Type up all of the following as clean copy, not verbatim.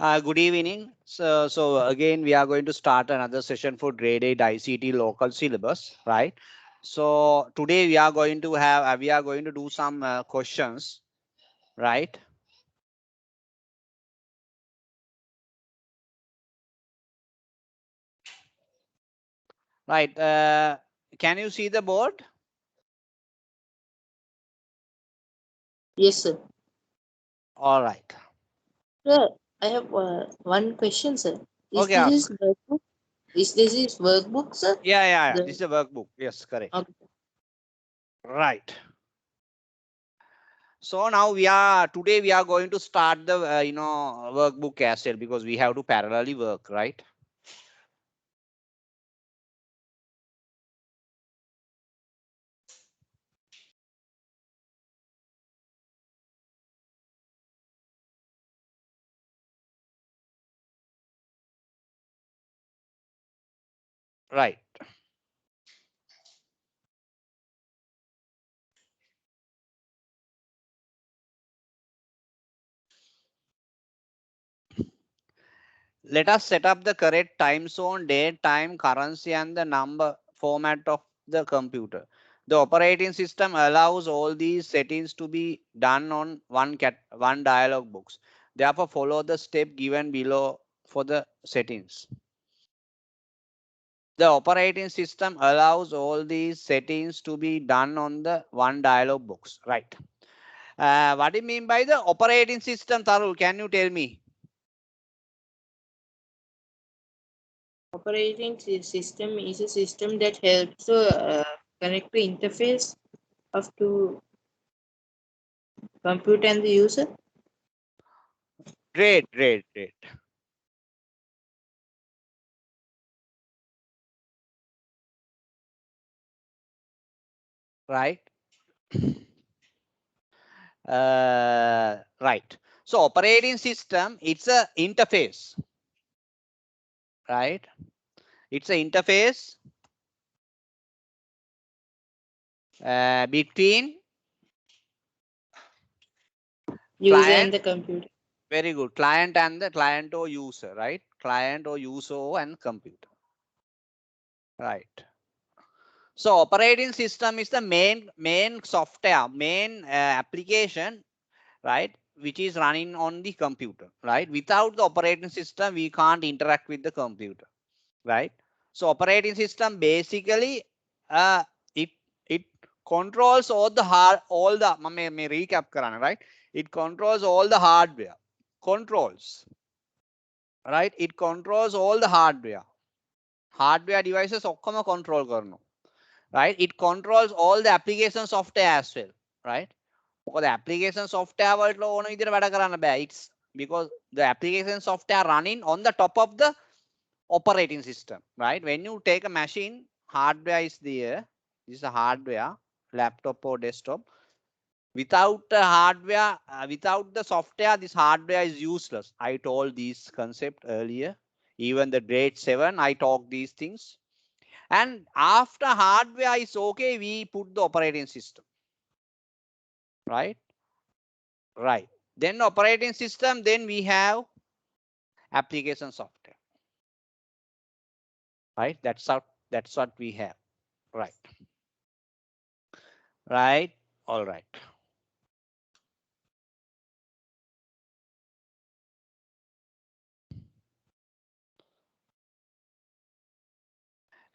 Good evening. So again, we are going to start another session for grade 8 ICT local syllabus, right? So today we are going to do some questions, right? Right. Can you see the board? Yes, sir. All right. Sir, I have one question, sir. Is Okay, this ask. is workbook? Is this is workbook, sir? Yeah. This The is a workbook. Yes, correct. okay. Right. So now today we are going to start the workbook as well because we have to parallelly work, right? Right. Let us set up the correct time zone, date, time, currency, and the number format of the computer. The operating system allows all these settings to be done on one dialog box. Therefore, follow the step given below for the settings. The operating system allows all these settings to be done on the one dialog box. Right. What do you mean by the operating system, Tarul? Can you tell me? Operating system is a system that helps to connect the interface of to computer and the user. Great. Right. Right. So operating system, it's a interface, right? It's a interface between User and client, the computer. very good, client and the client or user, right? Client or user and computer, right? So operating system is the main software, main application, right? Which is running on the computer, right? Without the operating system, we can't interact with the computer, right? So operating system basically uh, it it controls all the मैं recap कराना, right? It controls all the hardware, controls, right? It controls all the hardware devices ඔක්කොම control කරනවා, right? It controls all the application software as well, right? මොකද application software වලට ඕන විදිහට වැඩ කරන්න බෑ. It's because the application software running on the top of the operating system, right? When you take a machine, hardware is there. This is a hardware, laptop or desktop. Without the hardware, without the software, this hardware is useless. I told this concept earlier. Even the grade 7, I talked these things. And after hardware is okay, we put the operating system, right? Right. Then operating system, then we have application software, right? That's what we have, right? Right. All right.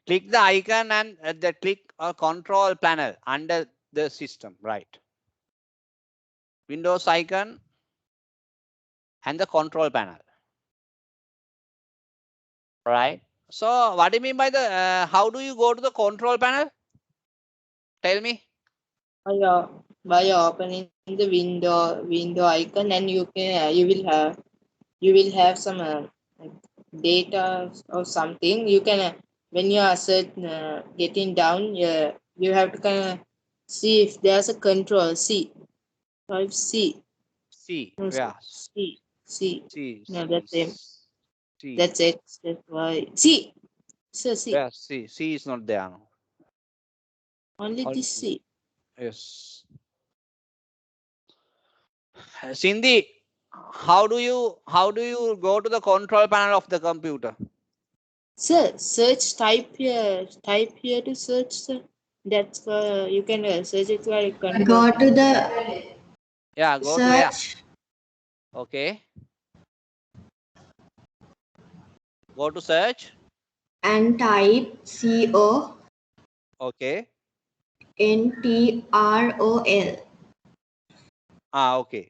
Click the icon and the click or control panel under the system, right? Windows icon and the control panel, right? So what do you mean by the, how do you go to the control panel? Tell me. By opening the window icon, and you will have some like data or something. You can when you are getting down, you have to kind of see if there's a control. Type C. C, No, yeah, C. C, No, C, that's it. C. That's X. That's Y. C. So C. Yeah, C is not there now. Only Only this C. yes. Cindy, how do you go to the control panel of the computer? Sir, search type here to search, sir. That's for you can search it for control. Go to the Yeah, go to where? search Okay. Go to search. and type CONTROL. Okay. Okay.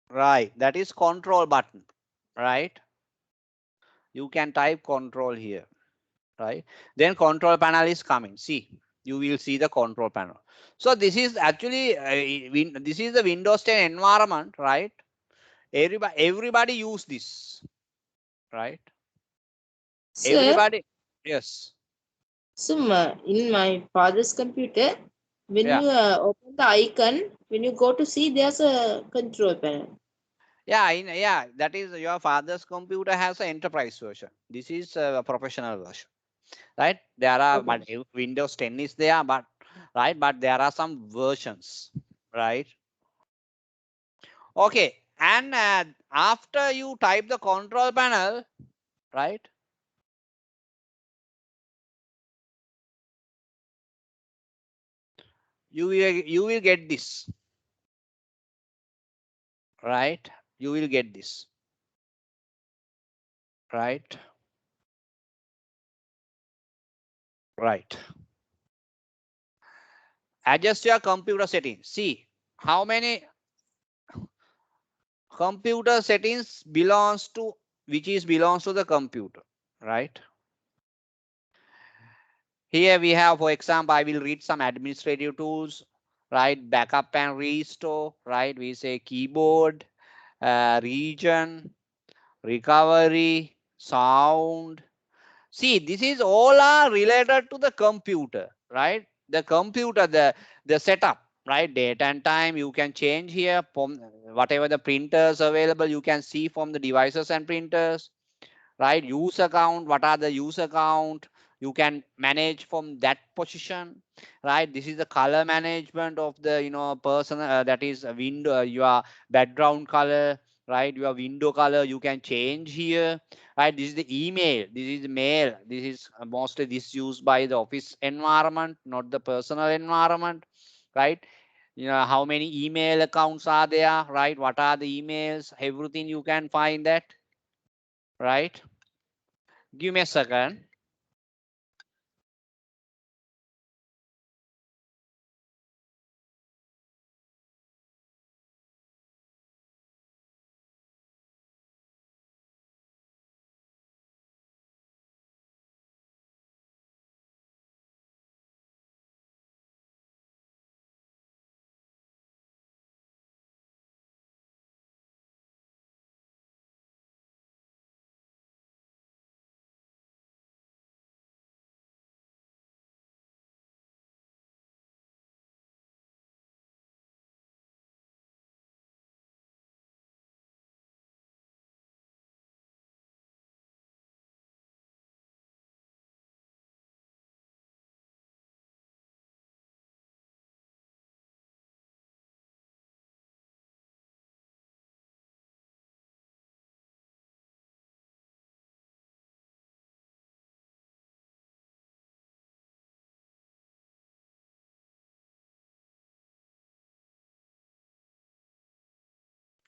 Right. That is control button. Right. You can type control here. Right. Then control panel is coming. See, you will see the control panel. So this is actually this is the Windows 10 environment, right? Everybody use this, right? Sir, Everybody. Yes. so in my father's computer, when Yeah. you open the icon, when you go to see, there's a control panel. Yeah, that is your father's computer has an enterprise version. This is a professional version, right? There are Okay. but Windows 10 is there, but right, but there are some versions, right? Okay, and after you type the control panel, right? You will get this, right? You will get this, right? Right. Adjust your computer settings. See how many computer settings belongs to belongs to the computer, right? Here we have, for example, I will read some administrative tools, right? Backup and restore, right? We say keyboard, region, recovery, sound. See, this is all are related to the computer, right? The computer, the setup, right? Date and time you can change here from whatever the printers available. You can see from the devices and printers, right? User account, what are the user account? You can manage from that position, right? This is the color management of the person, that is a window, your background color, right? Your window color you can change here, right? This is the email, this is mail, this is mostly this used by the office environment, not the personal environment, right? How many email accounts are there, right? What are the emails, everything you can find that, right? Give me a second.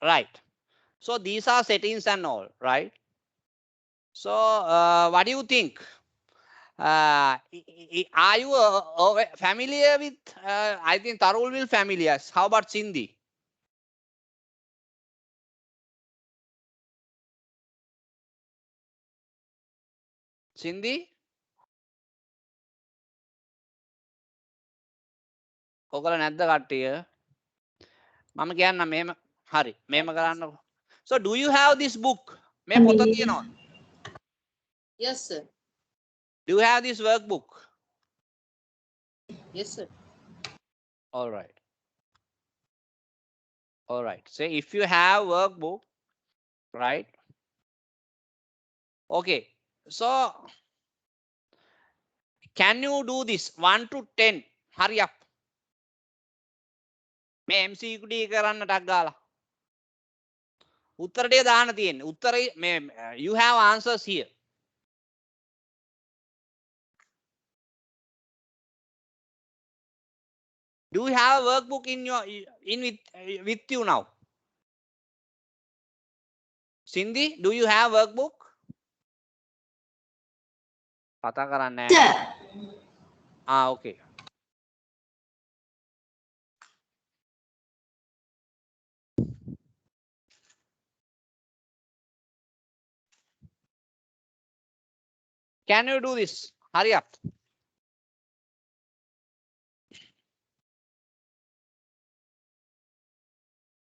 Right. So these are settings and all, right? So what do you think? Are you familiar with? I think Tarul will familiar. How about Sindhi? Sindhi? ඔගල නැද්ද කට්ටිය? මම කියන්න මෙහෙම හරි මෙහෙම කරන්නකො. So do you have this book? මේ පොත තියෙනවා. Yes, sir. Do you have this workbook? Yes, sir. All right. All right. So if you have workbook, right? Okay. So Can you do this 1 to 10? Hurry up. මේ MCQ කරන්න ටක් ගාලා. උත්තර ටික දාන්න තියෙන්නේ. උත්තරේ මේ you have answers here. Do you have a workbook in your with you now? Cindy, do you have workbook? කතා කරන්නේ නැහැ. Sir. Okay. Can you do this? Hurry up.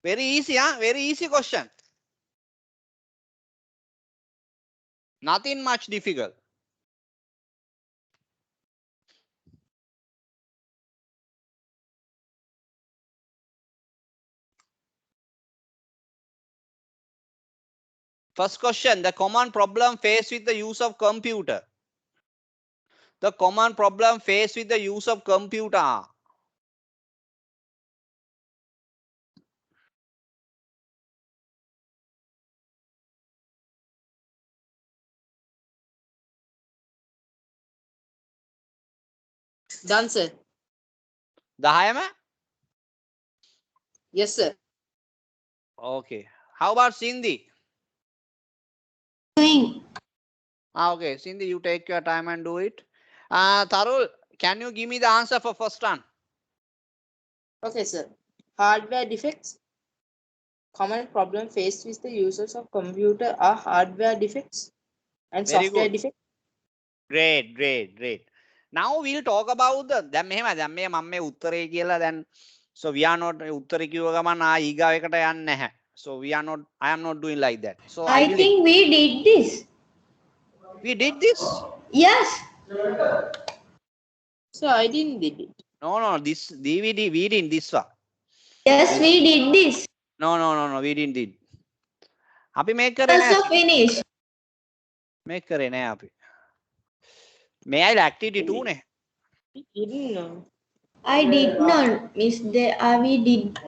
Very easy, huh? Very easy question. Nothing much difficult. First question, the common problem faced with the use of computer. The common problem faced with the use of computer. Done, sir. 10ම? Yes, sir. Okay. How about Cindy? Doing. Okay, Cindy, you take your time and do it. Tarul, can you give me the answer for first one? Okay, sir. Hardware defects. Common problem faced with the users of computer are hardware defects and Very software good. defects. Great, great, great. Now we'll talk about the දැන් මෙහෙම දැන් මේ මම මේ උත්තරේ කියලා දැන් so we are not උත්තරේ කිව්ව ගමන් ඊගාව එකට යන්නේ නැහැ. So we are not I am not doing like that. So I will think we did this. we did this? Yes. So I didn't did it. No, this DVD we didn't this one. Yes, we did this. No, we didn't did. අපි මේක කරේ නැහැ. Also finish. මේක කරේ නැහැ අපි. මේ අය activity 2 නේ. Didn't know. I did not miss the we did.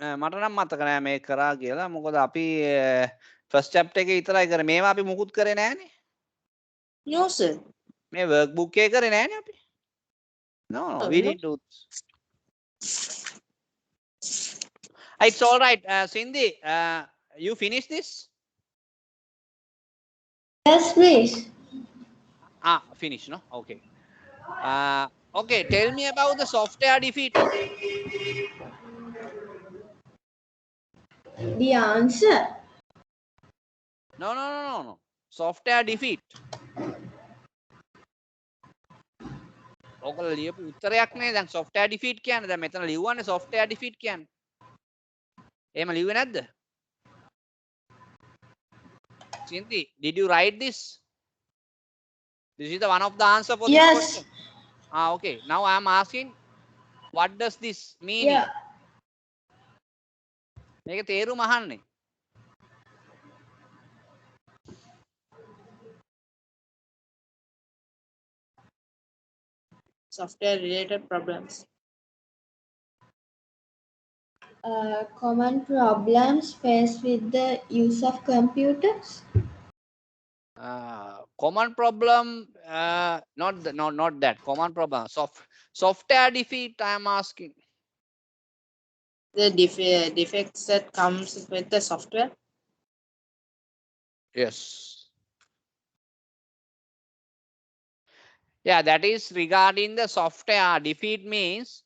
මට නම් මතක නෑ මේක කරා කියලා. මොකද අපි first chapter එකේ විතරයි කරේ. මේවා අපි මුකුත් කරේ නෑනේ. No, sir. මේ workbook එකේ කරේ නෑනේ අපි. No, we didn't do this. It's all right. Cindy, you finish this? Yes, please. Finish, no? Okay. Okay, tell me about the software defeat. The answer. No. Software defeat. ඔකල ලියපු උත්තරයක් නේ දැන් software defeat කියන්නේ. දැන් මෙතන ලියවන්නේ software defeat කියන්නේ. එහෙම ලිව්වේ නැද්ද? Cindy, did you write this? This is the one of the answer for this Yes. question. Okay. Now I am asking, what does this mean? Yeah. මේක තේරුම අහන්නේ. Software related problems. Common problems faced with the use of computers. Common problem, not that common problem. Software defeat. I am asking. The defects that comes with the software. Yes. Yeah, that is regarding the software. Defeat means,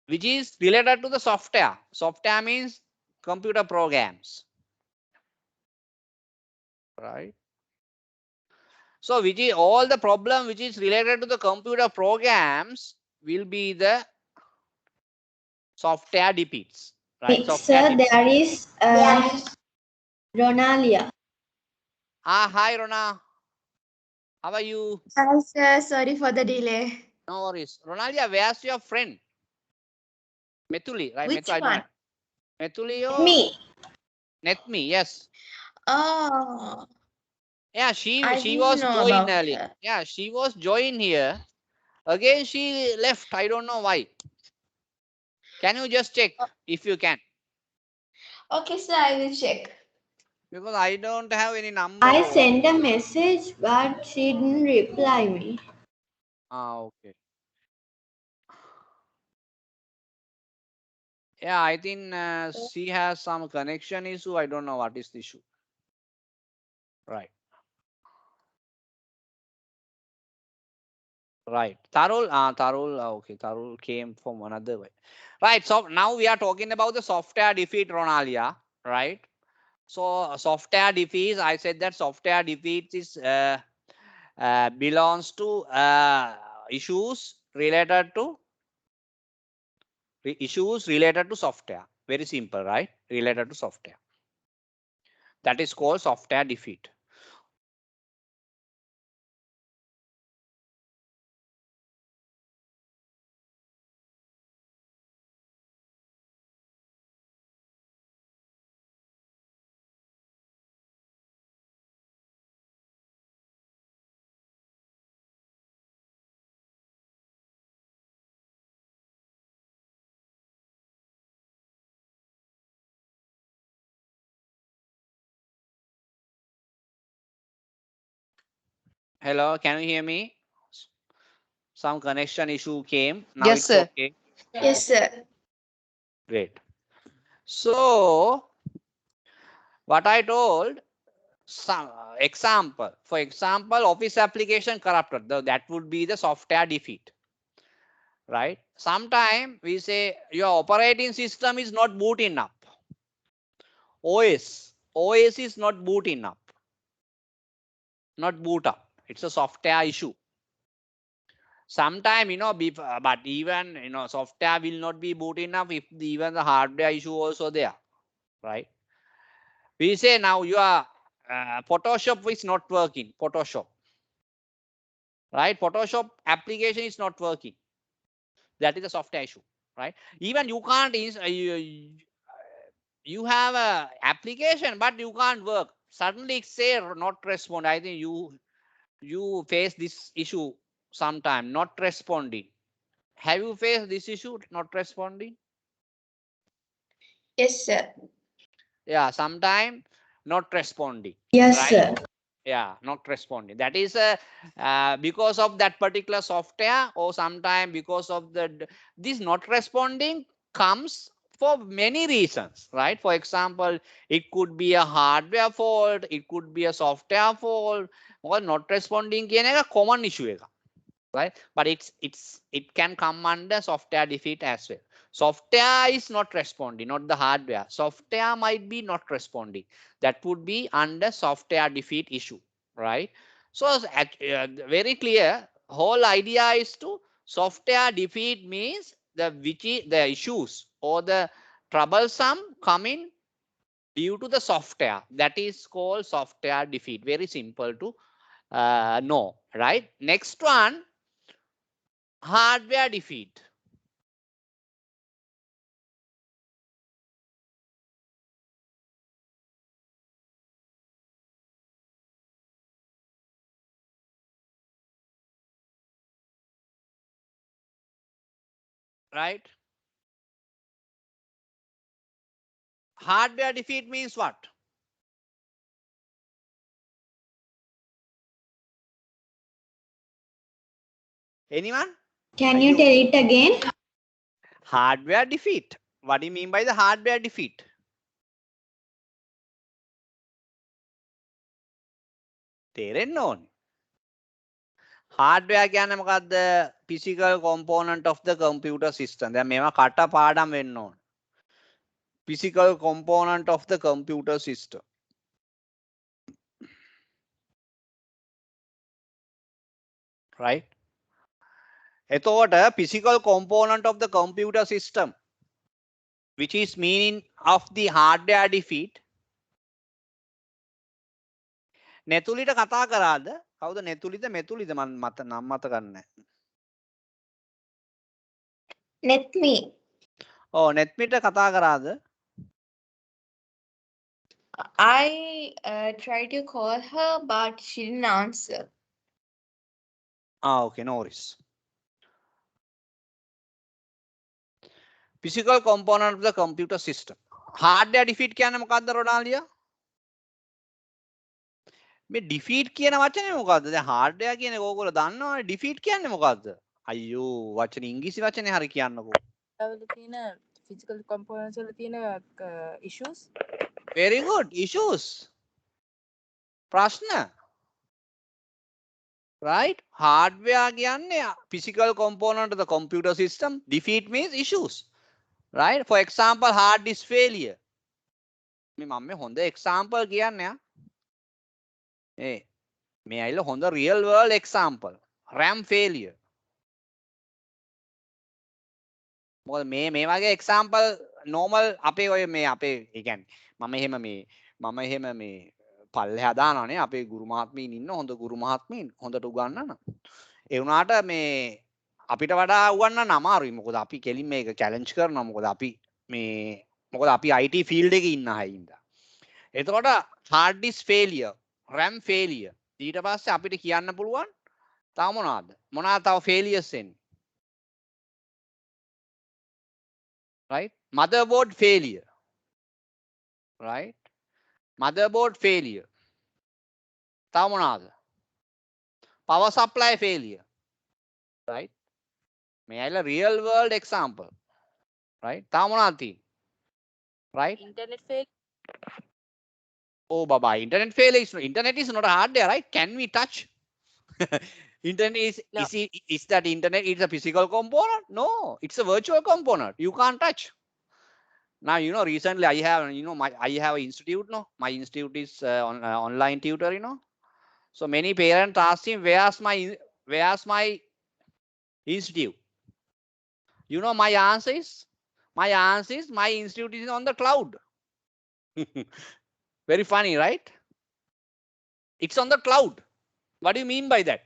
which is related to the software. Software means computer programs. Right? So which is all the problem which is related to the computer programs will be the software defeats. Right? Software Sir, defeats. there is Ronalia. Hi Rona. How are you? Hi, sir. Sorry for the delay. No worries. Ronalia, where's your friend? Methuli, right? Which I don't one? know. Methuli or Me. Netmi, yes. Oh, Yeah, she I she didn't was know joined about early. that. Yeah, she was joined here. Again, she left. I don't know why. Can you just check if you can? Okay, sir, I will check. Because I don't have any number I over. sent a message, but she didn't reply me. Ah, okay. Yeah, I think she has some connection issue. I don't know what is the issue. Right. Right. Tarul, okay. Tarul came from another way. Right. So now we are talking about the software defeat, Ronalia. Right. So software defeat, I said that software defeat is belongs to issues related to software. Very simple, right? Related to software. That is called software defeat. Hello, can you hear me? Some connection issue came. Now Yes, it's sir. okay. Yes, sir. Great. So what I told, some example. For example, Office application corrupted. That would be the software defeat. Right? Sometime we say your operating system is not booting up. OS is not booting up. Not boot up. It's a software issue. Sometime, but even, software will not be booting up if even the hardware issue also there. Right? We say now your Photoshop is not working. Photoshop. Right? Photoshop application is not working. That is a software issue. Right? Even you can't, you have a application, but you can't work. Suddenly it say not respond. I think you face this issue sometime, not responding. Have you faced this issue, not responding? Yes, sir. Yeah, sometime not responding. Yes, Right? sir. Yeah, not responding. That is because of that particular software, or sometime because of this not responding comes for many reasons, right? For example, it could be a hardware fault, it could be a software fault, or not responding කියන එක common issue එක. Right? But it can come under software defeat as well. Software is not responding, not the hardware. Software might be not responding. That would be under software defeat issue, right? So very clear. Whole idea is to software defeat means the issues or the troublesome coming due to the software. That is called software defeat. Very simple to know, right? Next one, hardware defeat. Right? Hardware defeat means what? Anyone? Can you tell it again? Hardware defeat. What do you mean by the hardware defeat? තේරෙන්න ඕනේ. Hardware කියන්නේ මොකද්ද? Physical component of the computer system. දැන් මේවා කට පාඩම් වෙන්න ඕනේ. Physical component of the computer system. Right? එතකොට physical component of the computer system, which is meaning of the hardware defeat. නෙතුලිට කතා කරාද? කවුද නෙතුලිද මෙතුලිද මම නම් මතක නැහැ. Netme. ඔව් නෙත්මිට කතා කරාද? I tried to call her, but she didn't answer. Okay, no worries. Physical component of the computer system. Hardware defeat කියන්නේ මොකක්ද රොනාලියා? මේ defeat කියන වචනේ මොකක්ද? දැන් hardware කියන එක ඕගොල්ලෝ දන්නවනේ. defeat කියන්නේ මොකක්ද? අයියෝ වචනේ ඉංග්‍රීසි වචනේ හරි කියන්නකෝ. physical components වල තියෙන issues. Very good. Issues. ප්‍රශ්න. Right? Hardware කියන්නේ physical component of the computer system. Defeat means issues. Right? For example, hard disk failure. මේ මම මේ හොඳ example කියන්නේ මේ ඇයිල හොඳ real world example. RAM failure. මොකද මේ වගේ example normal අපේ ඔය මේ අපේ ඒ කියන්නේ මම එහෙම මේ පල්ලෙහා දානවානේ අපේ ගුරු මහත්මීන් ඉන්න හොඳ ගුරු මහත්මීන් හොඳට උගන්වන. ඒ වුණාට මේ අපිට වඩා උගන්වන්න අමාරුයි. මොකද අපි කෙලින් මේක challenge කරනවා. මොකද අපි IT field එකේ ඉන්න අය ඉඳලා. එතකොට hard disk failure, RAM failure. ඊට පස්සේ අපිට කියන්න පුළුවන් තව මොනවාද තව failures එන්නේ. Right? Motherboard failure. Right? Motherboard failure. තව මොනවාද? Power supply failure. Right? මේ ඇයිල real world example. Right? තව මොනවාද තියෙන්නේ? Right? Internet fail. Oh, Baba, internet is not a hardware, right? Can we touch? Internet No. is that internet is a physical component? No, it's a virtual component. You can't touch. Now, recently I have, I have an institute, no? My institute is online tutor, So many parents ask him, where's my institute? My answer is my institute is on the cloud. Very funny, right? It's on the cloud. What do you mean by that?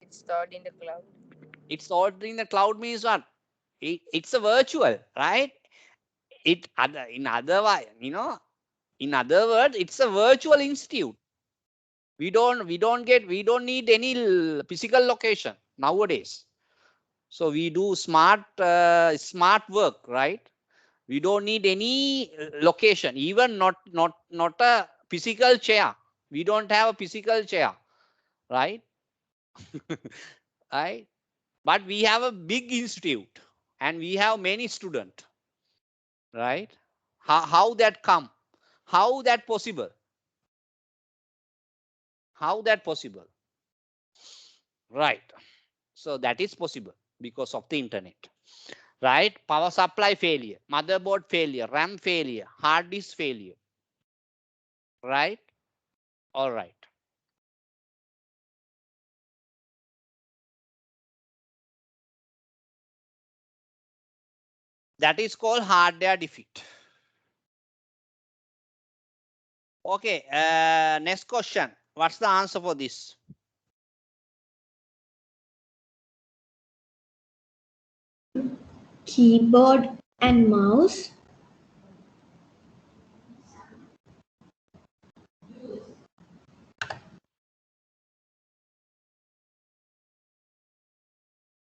It's stored in the cloud. It's stored in the cloud means what? It's a virtual, right? In other words, it's a virtual institute. We don't need any physical location nowadays. So we do smart work, right? We don't need any location, even not a physical chair. We don't have a physical chair, right? Right? But we have a big institute and we have many students, right? How that come? How that possible? How that possible? Right? So that is possible because of the internet. Right? Power supply failure, motherboard failure, RAM failure, hard disk failure. Right? All right. That is called hardware defeat. Okay, next question. What's the answer for this? Keyboard and mouse.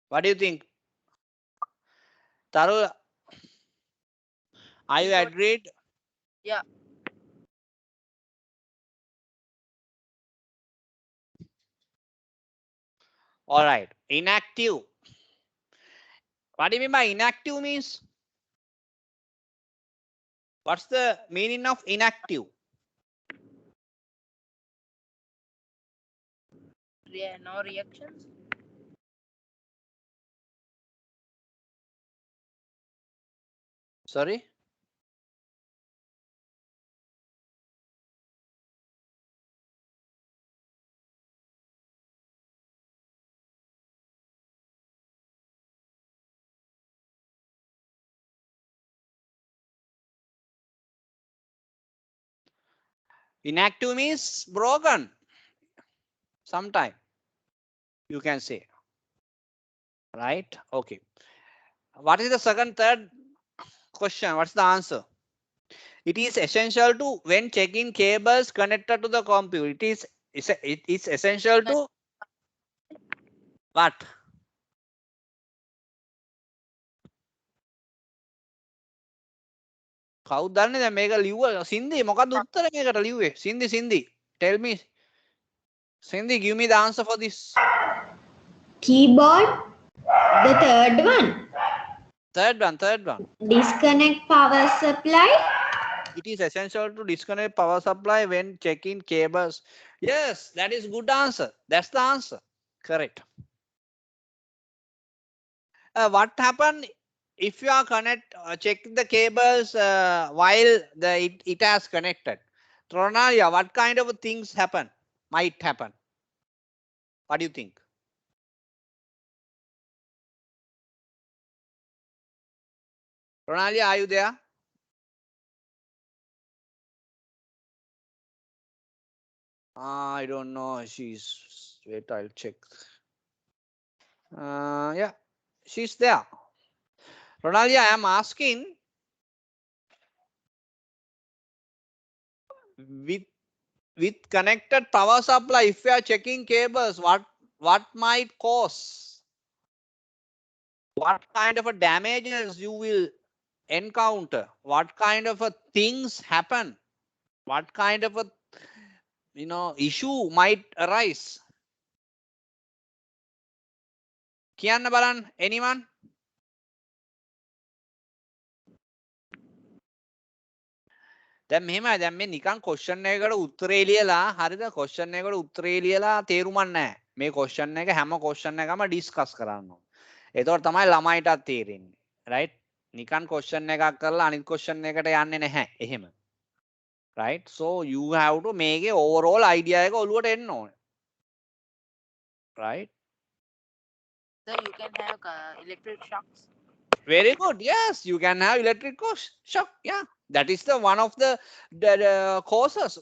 What do you think? Taru, are you agreed? Yeah. All right. Inactive. What do you mean by inactive means? What's the meaning of inactive? No reactions. Sorry? Inactive means broken. Sometime you can say. Right? Okay. What is the third question? What's the answer? It is essential to when checking cables connected to the computer. It is essential to what? කවුද දන්නේ දැන් මේක ලිව්ව සින්දි මොකද්ද උත්තර මේකට ලිව්වේ සින්දි tell me Cindy, give me the answer for this. Keyboard. The third one. Third one. Disconnect power supply. It is essential to disconnect power supply when checking cables. Yes, that is good answer. That's the answer. Correct. What happened if you are checking the cables while it has connected? Tronalia, what kind of things might happen? What do you think? Tronalia, are you there? I don't know. Wait, I'll check. Yeah, she's there. Ronalia, I am asking with connected power supply, if you are checking cables, what might cause? What kind of a damages you will encounter? What kind of a things happen? What kind of a issue might arise? Kianna Balan, anyone? දැන් මෙහෙමයි දැන් මේ නිකන් question එකකට උත්තරේ ලියලා හරිද question එකකට උත්තරේ ලියලා තේරුමක් නැහැ මේ ක්වෙස්චන් එක හැම ක්වෙස්චන් එකම ඩිස්කස් කරන්න ඕනේ එතකොට තමයි ළමයිටත් තේරෙන්නේ රයිට් නිකන් ක්වෙස්චන් එකක් කරලා අනිත් ක්වෙස්චන් එකට යන්නේ නැහැ එහෙම right so you have to මේකේ overall idea එක ඔලුවට එන්න ඕනේ right So you can have electric shocks. very good yes you can have electric shock yeah that is the one of the causes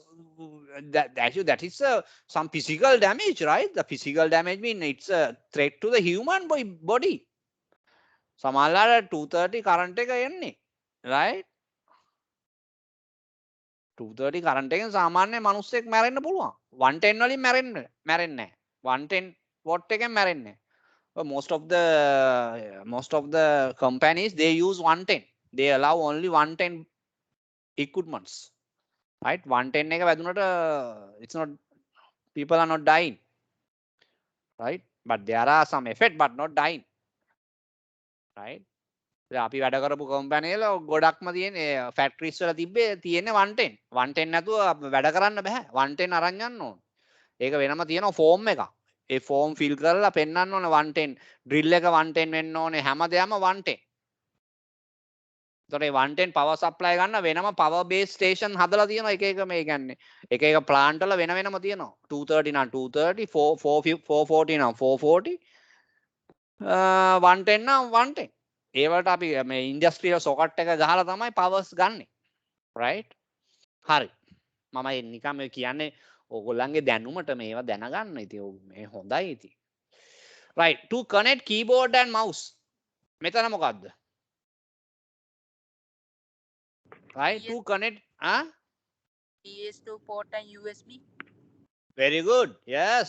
that is some physical damage right the physical damage mean it's a threat to the human body සමහරවල්ලාට 230 current එක එන්නේ right 230 current එකෙන් සාමාන්‍ය මිනිස්සෙක් මැරෙන්න පුළුවන් 110 වලින් මැරෙන්නේ නැහැ 110 watt එකෙන් මැරෙන්නේ But most of the companies they use 110 they allow only 110 equipments right 110 එක වැදුනට it's not people are not dying right but there are some effect but not dying right අපි වැඩ කරපු කම්පැනි වල ගොඩක්ම තියෙන්නේ ෆැක්ටරිස් වල තියෙන්නේ 110 110 නැතුව වැඩ කරන්න බෑ 110 අරන් යන්න ඕන ඒක වෙනම තියෙනවා ෆෝම් එකක් ඒ ෆෝම් ෆිල් කරලා පෙන්වන්න ඕනේ 110 ඩ්‍රිල් එක 110 වෙන්න ඕනේ හැමදේම 110 ඒතකොට 110 power supply ගන්න වෙනම power base station හදලා තියෙනවා එක එක මේ කියන්නේ එක එක plant වල වෙනම තියෙනවා 230 නම් 230 440 නම් 440 110 නම් 110 ඒවට අපි මේ ඉන්ඩස්ට්‍රියල් සොකට් එක ගහලා තමයි powers ගන්නෙ right හරි මම නිකන් මේ කියන්නේ ඕගොල්ලන්ගේ දැනුමට මේවා දැනගන්න ඉතින් මේ හොඳයි ඉතින් right to connect keyboard and mouse මෙතන මොකද්ද right to connect PS2 port and USB. very good yes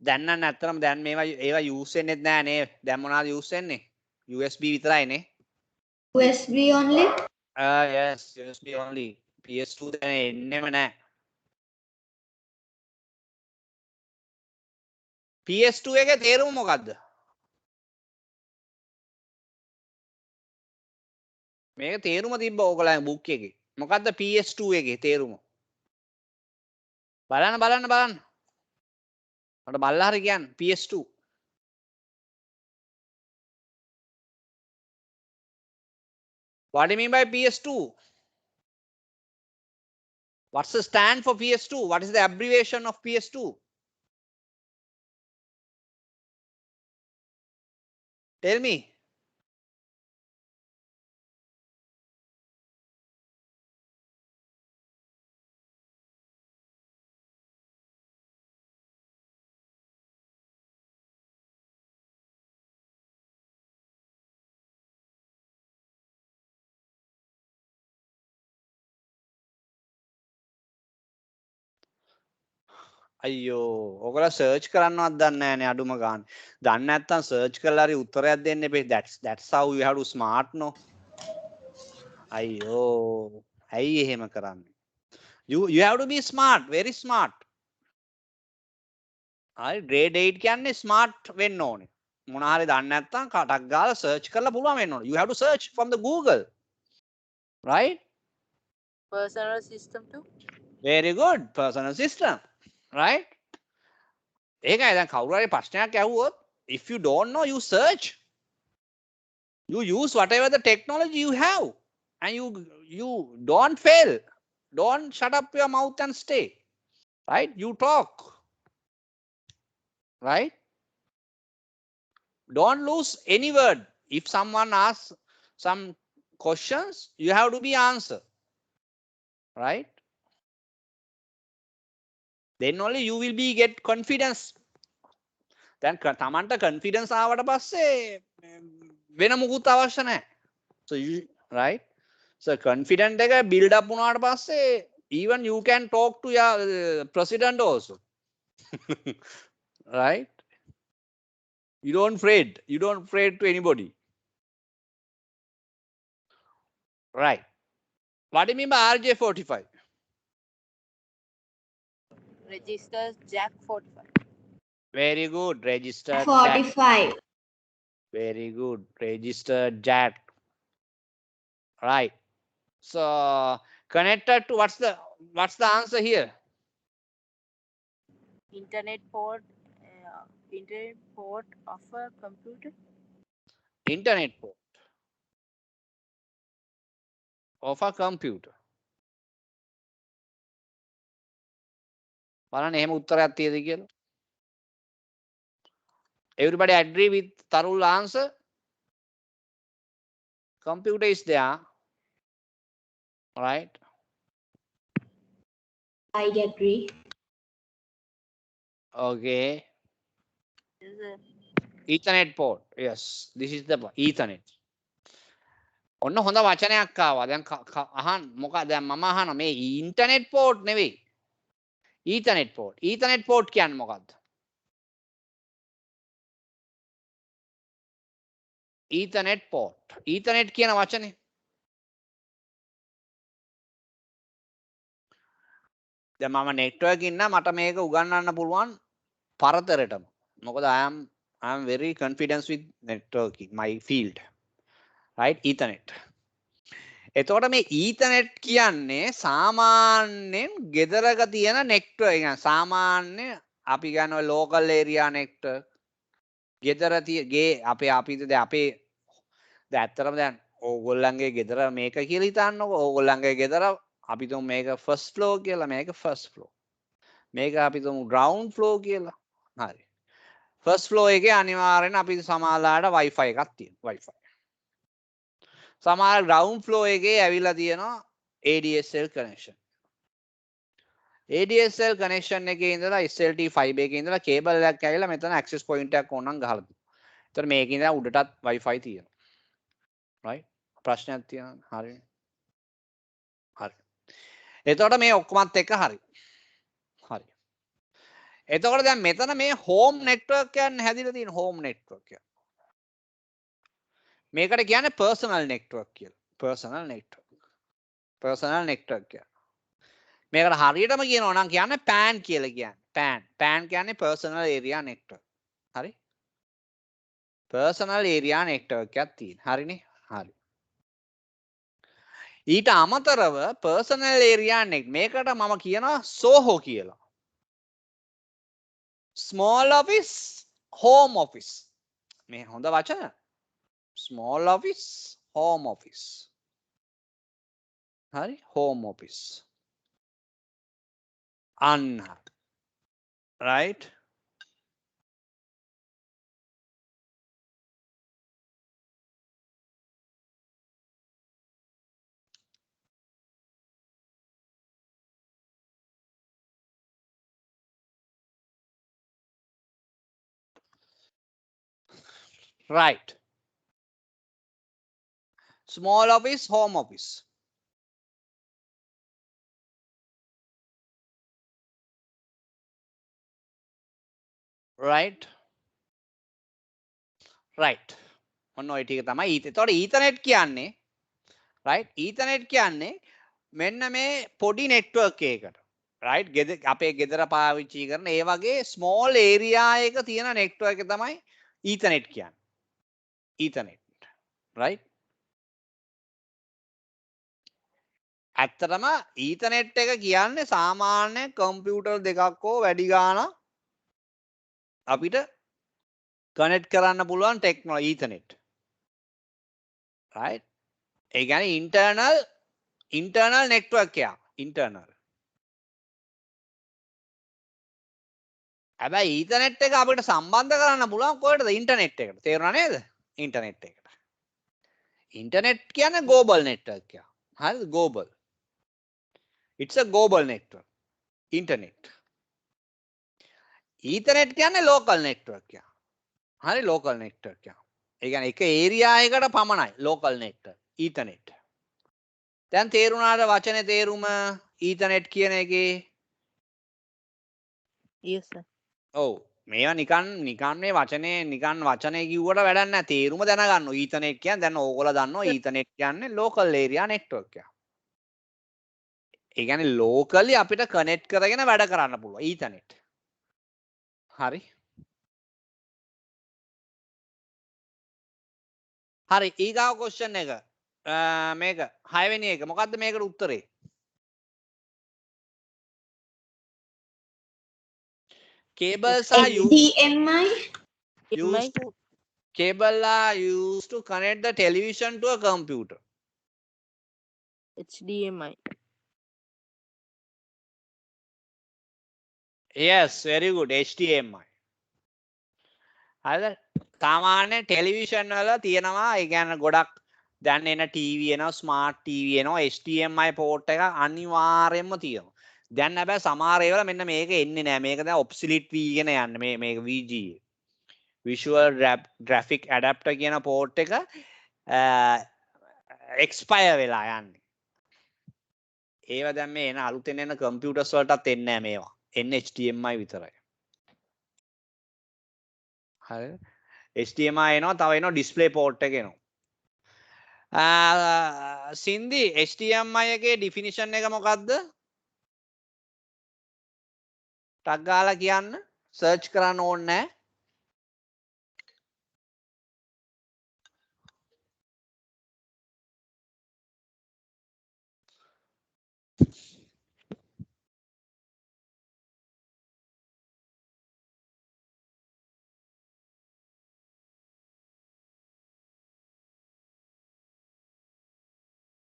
දැන් නම් ඇත්තටම දැන් මේවා ඒවා use වෙන්නෙත් නෑ නේ දැන් මොනවද use වෙන්නේ USB විතරයිනේ USB only. yes USB only PS2 දැන් එන්නෙම නෑ PS2 එකේ තේරුම මොකද්ද මේක තේරුම තිබ්බ ඕගොල්ලන්ගේ බුක් එකේ මොකද්ද PS2 එකේ තේරුම බලන්න මට බල්ලා හරි කියන්න PS2 what do you mean by PS2 what's the stand for PS2 what is the abbreviation of PS2 tell me අයියෝ ඔයගොල්ලෝ සර්ච් කරන්නවත් දන්නේ නැහැනේ අඩුම ගන්න. දන්නේ නැත්නම් සර්ච් කරලා හරි උත්තරයක් දෙන්න එපේ. That's how you have to smart no. අයියෝ ඇයි එහෙම කරන්නේ? You have to be smart, very smart. හරි grade 8 කියන්නේ smart වෙන්න ඕනේ. මොන හරි දන්නේ නැත්නම් කටක් ගාලා search කරලා පුළුවන් වෙන්න ඕනේ. You have to search from the Google. Right? Personal system too. Very good. Personal system. Right? ඒකයි දැන් කවුරු හරි ප්‍රශ්නයක් ඇහුවොත් if you don't know you search. You use whatever the technology you have and you don't fail. Don't shut up your mouth and stay. Right? You talk. Right? Don't lose any word. If someone asks some questions, you have to be answer. Right? Then only you will be get confidence. Then තමන්ට confidence ආවට පස්සේ වෙන මුකුත් අවශ්‍ය නැහැ. So you right? So confident එක build up වුණාට පස්සේ even you can talk to your president also. Right? You don't afraid to anybody. Right? What do you mean by RJ45? Register Jack 45. Very good. Registered Jack. 45. Very good. Registered Jack. Right. So connected to what's the answer here? Internet port of a computer. Internet port of a computer. බලන්න එහෙම උත්තරයක් තියෙද කියලා. Everybody agree with Tarul's answer? Computer is there. Right? I agree. Okay. Is a Ethernet port. Yes. This is the Ethernet. ඔන්න හොඳ වචනයක් ආවා. දැන් අහන්න මොකක්ද දැන් මම අහන මේ ඉන්ටර්නෙට් පෝට් නෙවෙයි. Ethernet port. Ethernet port කියන්නේ මොකක්ද? Ethernet port. Ethernet කියන වචනේ. දැන් මම network ඉන්න මට මේක උගන්වන්න පුළුවන් පරතරටම. මොකද I am very confident with networking, my field. Right? Ethernet. එතකොට මේ Ethernet කියන්නේ සාමාන්‍යයෙන් ගෙදරක තියෙන network. يعني සාමාන්‍ය අපි ගන්න local area network. ගෙදර ගේ අපේ දැන් ඇත්තටම දැන් ඕගොල්ලන්ගේ ගෙදර මේක කියලා හිතන්නකෝ. ඕගොල්ලන්ගේ ගෙදර අපි තුමු මේක first floor කියලා, මේක first floor. මේක අපි තුමු ground floor කියලා. හරි. first floor එකේ අනිවාර්යෙන් අපි සමාලාට wifi එකක් තියෙනවා. wifi. සමහර ground floor එකේ ඇවිල්ලා තියෙනවා ADSL connection. ADSL connection එකේ ඉඳලා SLT fiber එකේ ඉඳලා cable එකක් ඇවිල්ලා මෙතන access point එකක් ඕනනම් ගහලා තියෙනවා. ඒතර මේකේ ඉඳලා උඩටත් wifi තියෙනවා. right? ප්‍රශ්නයක් තියෙනවා. හරි. හරි. එතකොට මේ ඔක්කොමත් එක්ක හරි. හරි. එතකොට දැන් මෙතන මේ home network එකක් හැදිලා තියෙන home network එක. මේකට කියන්නේ personal network කියලා. personal network. personal network එක. මේකට හරියටම කියනවා නම් කියන්නේ PAN කියලා කියන්නේ. PAN. PAN කියන්නේ personal area network. හරි? personal area network එකක් තියෙන. හරිනේ? හරි. ඊට අමතරව personal area network මේකට මම කියනවා SOHO කියලා. small office, home office. මේ හොඳ වචන. small office, home office. හරි? home office. අන්න. right? Right. Small office, home office. right right ඔන්න ඔය ටික තමයි එතකොට ඊතර්නෙට් කියන්නේ right ඊතර්නෙට් කියන්නේ මෙන්න මේ පොඩි network එකකට right අපේ ගෙදර පාවිච්චි කරන ඒ වගේ small area එක තියෙන network එක තමයි ඊතර්නෙට් කියන්නේ ඊතර්නෙට් right ඇත්තටම ඊතර්නෙට් එක කියන්නේ සාමාන්‍ය කම්පියුටර් දෙකක් හෝ වැඩි ගාණක් අපිට කනෙක්ට් කරන්න පුළුවන් ටෙක්නොලොජි ඊතර්නෙට් right ඒ කියන්නේ internal network එකක් internal හැබැයි ඊතර්නෙට් එක අපිට සම්බන්ධ කරන්න පුළුවන් කොහෙටද ඉන්ටර්නෙට් එකට තේරුණා නේද ඉන්ටර්නෙට් එකට ඉන්ටර්නෙට් කියන්නේ global network එකක් හරිද global it's a global network internet ethernet කියන්නේ local network එකක් හරි local network එකක් ඒ කියන්නේ එක area එකකට පමණයි local network ඊතර්නෙට් දැන් තේරුණාද වචනේ තේරුම ඊතර්නෙට් කියන එකේ Yes, sir. ඔව් මේවා නිකන් මේ වචනේ කිව්වට වැඩක් නැහැ තේරුම දැනගන්න ඊතර්නෙට් කියන්නේ දැන් ඕගොල්ලෝ දන්නවා ඊතර්නෙට් කියන්නේ local area network එකක් ඒ කියන්නේ locally අපිට connect කරගෙන වැඩ කරන්න පුළුවන් ඊතර්නෙට් හරි හරි ඊගාව question එක මේක 6 වෙනි එක මොකද්ද මේකට උත්තරේ cables are HDMI. used to connect the television to a computer HDMI. yes very good HDMI හරිද සාමාන්‍ය ටෙලිවිෂන් වල තියෙනවා ඒ කියන්නේ ගොඩක් දැන් එන ටීවී එනවා ස්මාර්ට් ටීවී එනවා HDMI පෝට් එක අනිවාර්යයෙන්ම තියෙනවා දැන් හැබැයි සමහර ඒවල මෙන්න මේක එන්නේ නැහැ මේක දැන් ඔබ්සොලිට් වීගෙන යන්නේ මේක VGA visual graphic adapter කියන පෝට් එක expire වෙලා යන්නේ ඒවා දැන් මේ එන අලුතෙන් එන කම්පියුටර්ස් වලටත් එන්නේ නැහැ මේවා එන්නේ HDMI විතරයි හරි HDMI එනවා තව එනවා ඩිස්ප්ලේ පෝට් එක එනවා සින්දි HDMI එකේ ඩිෆිනිෂන් එක මොකක්ද ටක් ගාලා කියන්න සර්ච් කරන්න ඕනේ නැහැ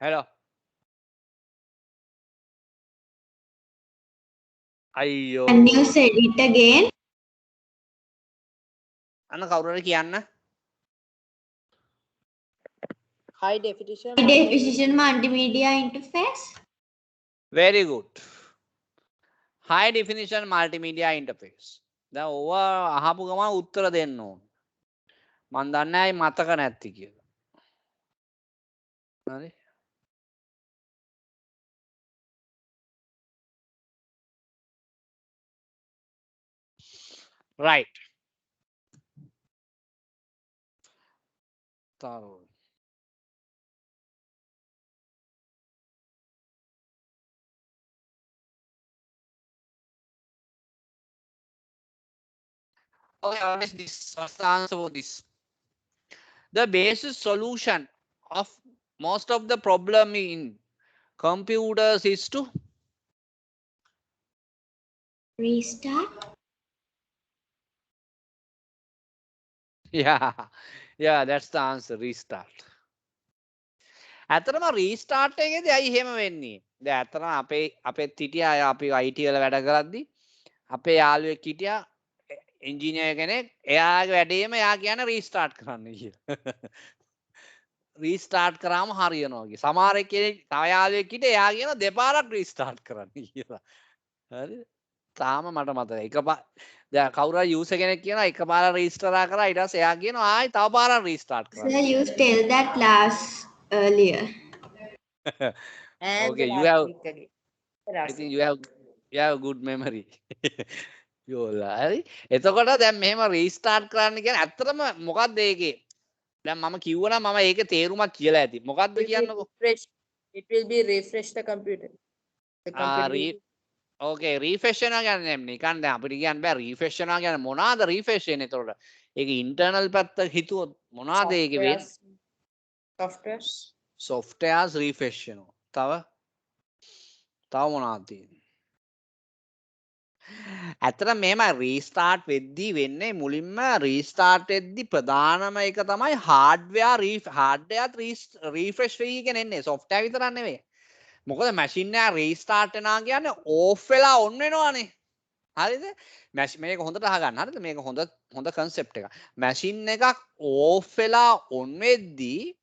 hello අයියෝ Can you say it again? අන්න කවුරු හරි කියන්න High definition. High definition multimedia interface. very good high definition multimedia interface දැන් ඕවා අහපු ගමන් උත්තර දෙන්න ඕන මන් දන්නේ ඇයි මතක නැති කියලා හරි right Tarun okay honest this what's the answer for this the basic solution of most of the problem in computers is to Restart. yeah that's the answer restart ඇත්තටම රීස්ටාර්ට් එකේදී ඇයි එහෙම වෙන්නේ දැන් ඇත්තටම අපෙත් හිටියා අපි IT වල වැඩ කරද්දි අපේ යාළුවෙක් හිටියා එන්ජිනියර් කෙනෙක් එයාගේ වැඩේම එයා කියන්නේ රීස්ටාර්ට් කරන්න කියලා රීස්ටාර්ට් කරාම හරියනවා කිය. සමහර කෙනෙක් තව යාළුවෙක් හිටියා එයා කියන දෙපාරක් රීස්ටාර්ට් කරන්න කියලා. හරිද? තාම මට මතකයි. දැන් කවුරු හරි යූසර් කෙනෙක් කියනවා එකපාර රීස්ටාර් කරා ඊට පස්සේ එයා කියනවා ආයි තව පාරක් රීස්ටාර්ට් කරන්න. Sir, you tell that last earlier. And Okay, the you last have week again. I think you have good memory. යෝලා හරි එතකොට දැන් මෙහෙම රීස්ටාර්ට් කරන්න කියන්නේ ඇත්තටම මොකක්ද ඒකේ දැන් මම කිව්වනම් මම ඒකේ තේරුමක් කියලා ඇති මොකක්ද කියන්නකෝ It will be refresh the computer. The computer will okay refresh වෙනවා කියන්නේ නිකන් දැන් අපිට කියන්න බෑ රීෆ්‍රෙෂ් වෙනවා කියන්නේ මොනවාද රීෆ්‍රෙෂ් වෙන්නේ එතකොට ඒක ඉන්ටර්නල් පැත්ත හිතුවොත් මොනවාද ඒකේ වෙන්නේ softwares. softwares refresh වෙනවා තව මොනවද තියෙන්නේ ඇත්තට මෙහෙම රීස්ටාර්ට් වෙද්දී වෙන්නේ මුලින්ම රීස්ටාර්ට් වෙද්දී ප්‍රධානම එක තමයි හાર્ඩ්වෙයාර් රීෆ්‍රෙෂ් වෙයි කියන එන්නේ software විතරක් නෙවෙයි මොකද මැෂින් එක රීස්ටාර්ට් වෙනවා කියන්නේ ඕෆ් වෙලා ඔන් වෙනවානේ හරිද මේක හොඳට අහගන්න හරිද මේක හොඳ concept එකක් මැෂින් එකක් ඕෆ් වෙලා ඔන් වෙද්දී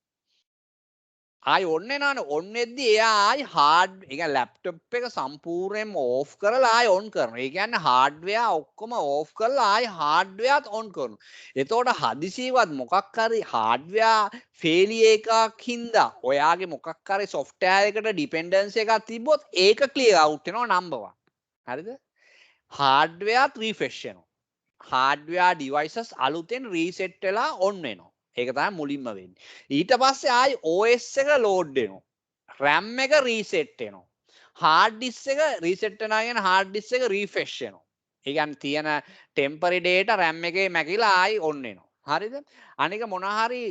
ආයි ඔන්න එනවනේ ඔන් වෙද්දි එයා ආයි හાર્ඩ් ඒ කියන්නේ ලැප්ටොප් එක සම්පූර්ණයෙන්ම ඕෆ් කරලා ආයි ඔන් කරනවා. ඒ කියන්නේ හાર્ඩ්වෙයාර් ඔක්කොම ඕෆ් කරලා ආයි හાર્ඩ්වෙයාර් ඔන් කරනවා. එතකොට හදිසියවත් මොකක් හරි හાર્ඩ්වෙයාර් ෆේලියර් එකක් හින්දා ඔයාගේ මොකක් හරි software එකට dependency එකක් තිබ්බොත් ඒක clear out වෙනවා number 1. හරිද? hardware refresh වෙනවා. hardware devices අලුතෙන් reset වෙලා on වෙනවා. ඒක තමයි මුලින්ම වෙන්නේ. ඊට පස්සේ ආයි OS එක load වෙනවා. RAM එක reset වෙනවා. hard disk එක reset වෙනවා කියන hard disk එක refresh වෙනවා. ඒ කියන්නේ තියෙන temporary data RAM එකේ මැකිලා ආයි on වෙනවා. හරිද? අනික මොන හරි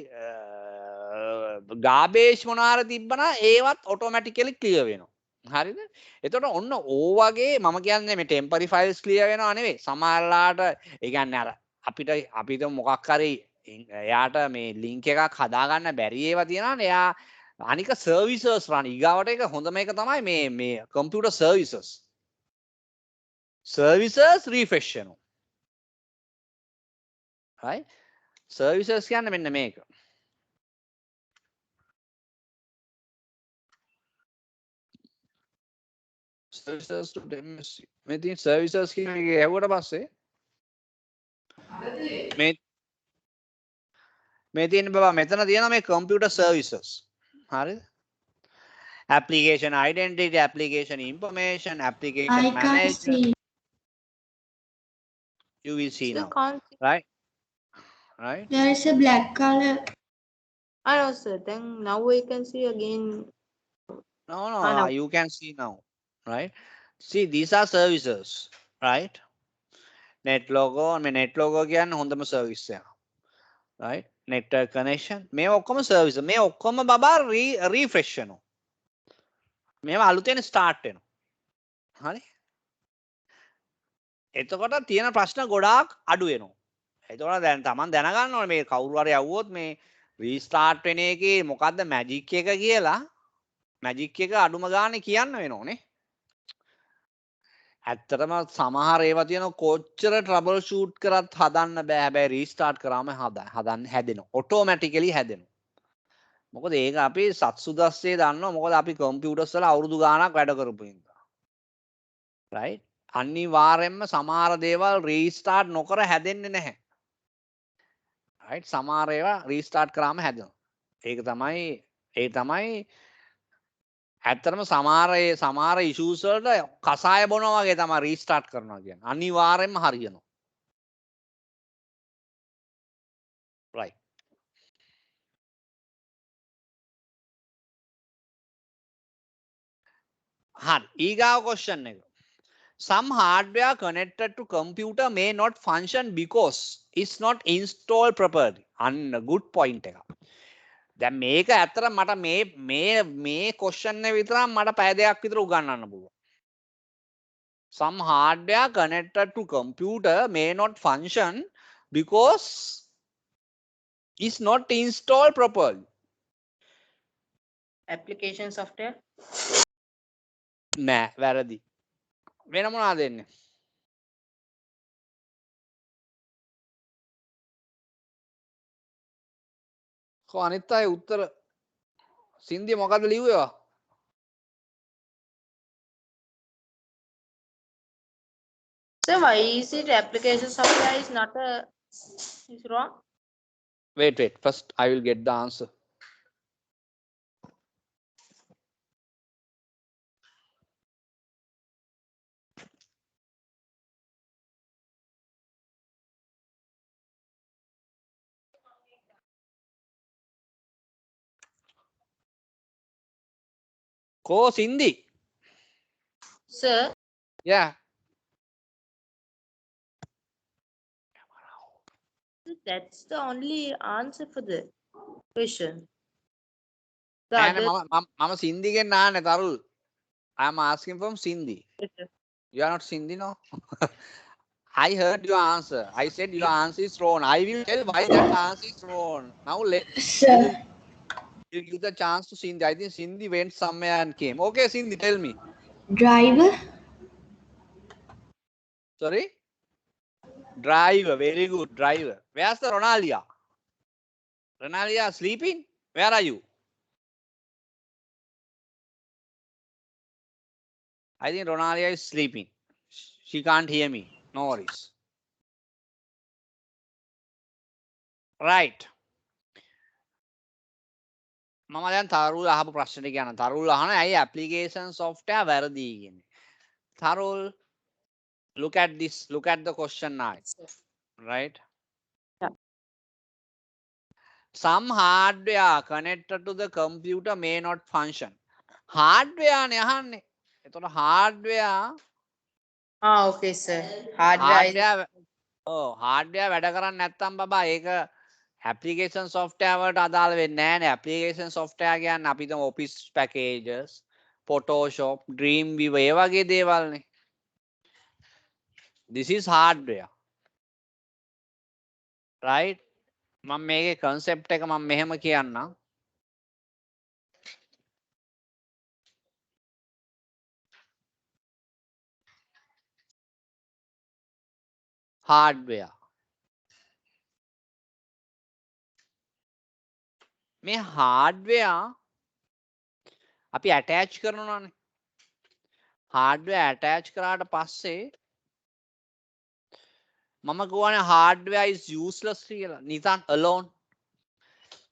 garbage මොන හරි තිබ්බනම් ඒවත් automatically clear වෙනවා. හරිද? එතකොට ඔන්න ඕ වගේ මම කියන්නේ මේ temporary files clear වෙනවා නෙවෙයි. සමහරලාට ඒ කියන්නේ අර අපිට මොකක් හරි එයාට මේ ලින්ක් එකක් හදාගන්න බැරි ඒවා තියෙනවානේ. එයා අනික සර්විසස් රන් ඊගාවට එක හොඳම එක තමයි මේ කම්පියුටර් සර්විසස් රීෆ්‍රෙෂ් වෙනවා. right සර්විසස් කියන්නේ මෙන්න මේක. services to MSc මේ තියෙන services කියන එක ඇහුවට පස්සේ මේ තියෙන බබා මෙතන තියෙන මේ computer services හරිද application identity application information application I can't manager see. you will see Still now can't see. right There is a black color. I know, sir. Then now we can see again. no no. you can see now right see these are services right net logo මේ net logo කියන්නේ හොඳම service එක right network connection මේ ඔක්කොම service මේ ඔක්කොම බබා refresh වෙනවා මේවා අලුතෙන් start වෙනවා හරි එතකොට තියෙන ප්‍රශ්න ගොඩාක් අඩු වෙනවා එතකොට දැන් Taman දැනගන්න ඕනේ මේ කවුරු හරි යවුවොත් මේ restart වෙන එකේ මොකද්ද magic එක කියලා magic එක අඩුම ගානේ කියන්න වෙනෝනේ ඇත්තටම සමහර ඒවා තියෙන කොච්චර trouble shoot කරත් හදන්න බෑ හැබැයි restart කරාම හදන්න හැදෙනවා automatically හැදෙනවා මොකද ඒක අපි සත්සුදස්සේ දන්නවා මොකද අපි කම්පියුටර්ස් වල අවුරුදු ගාණක් වැඩ කරපු හින්දා right අනිවාර්යෙන්ම සමහර දේවල් restart නොකර හැදෙන්නේ නැහැ right සමහර ඒවා restart කරාම හැදෙනවා ඒක තමයි ඇත්තටම සමහර issues වලට කසාය බොනවා වගේ තමයි restart කරනවා කියන්නේ අනිවාර්යෙන්ම හරියනවා right hari ඊගාව question එක some hardware connected to computer may not function because it's not installed properly අන්න good point එක දැන් මේක ඇත්තට මට මේ question එක විතරක් මට පැය දෙකක් විතර උගන්වන්න පුළුවන් some hardware connected to computer may not function because it's not installed properly Application software. නෑ වැරදි වෙන මොනවද දෙන්නේ කො අනිත් අය උත්තර සින්දිය මොකද්ද ලිව්වේවා So why is it application software is not a is wrong? wait first I will get the answer Ko Sindhi. Sir, Yeah. that's the only answer for the question. The And other Mama Sindhi ke na ne Tarul. I am asking from Sindhi. question. You are not Sindhi, no? I heard your answer. I said your answer is wrong. I will tell why that answer is wrong. Now let Sir, you give the chance to Sindhi. I think Sindhi went somewhere and came. Okay, Sindhi, tell me. driver. Sorry? Driver. Very good. Driver. Where's the Ronalia? Ronalia sleeping? Where are you? I think Ronalia is sleeping. She can't hear me. No worries. Right. මම දැන් තරුල් අහපු ප්‍රශ්නෙට කියන තරුල් අහන ඇයි application software වැරදි කියන්නේ. තරුල්, look at this, look at the question now, right? Yeah. Some hardware connected to the computer may not function. Hardware නේ අහන්නේ. එතකොට hardware Okay, sir. Hardware. hardware වැඩ කරන්නේ නැත්නම් බබා ඒක application software වලට අදාළ වෙන්නේ නැහැ නේ. application software කියන්නේ අපි හිතමු office packages, Photoshop, Dreamweaver ඒ වගේ දේවල් නේ. This is hardware. Right? මම මේකේ concept එක මම මෙහෙම කියන්නම්. hardware. මේ hardware අපි attach කරනවානේ. hardware attach කරාට පස්සේ මම කියවනේ hardware is useless කියලා. නිකන් alone.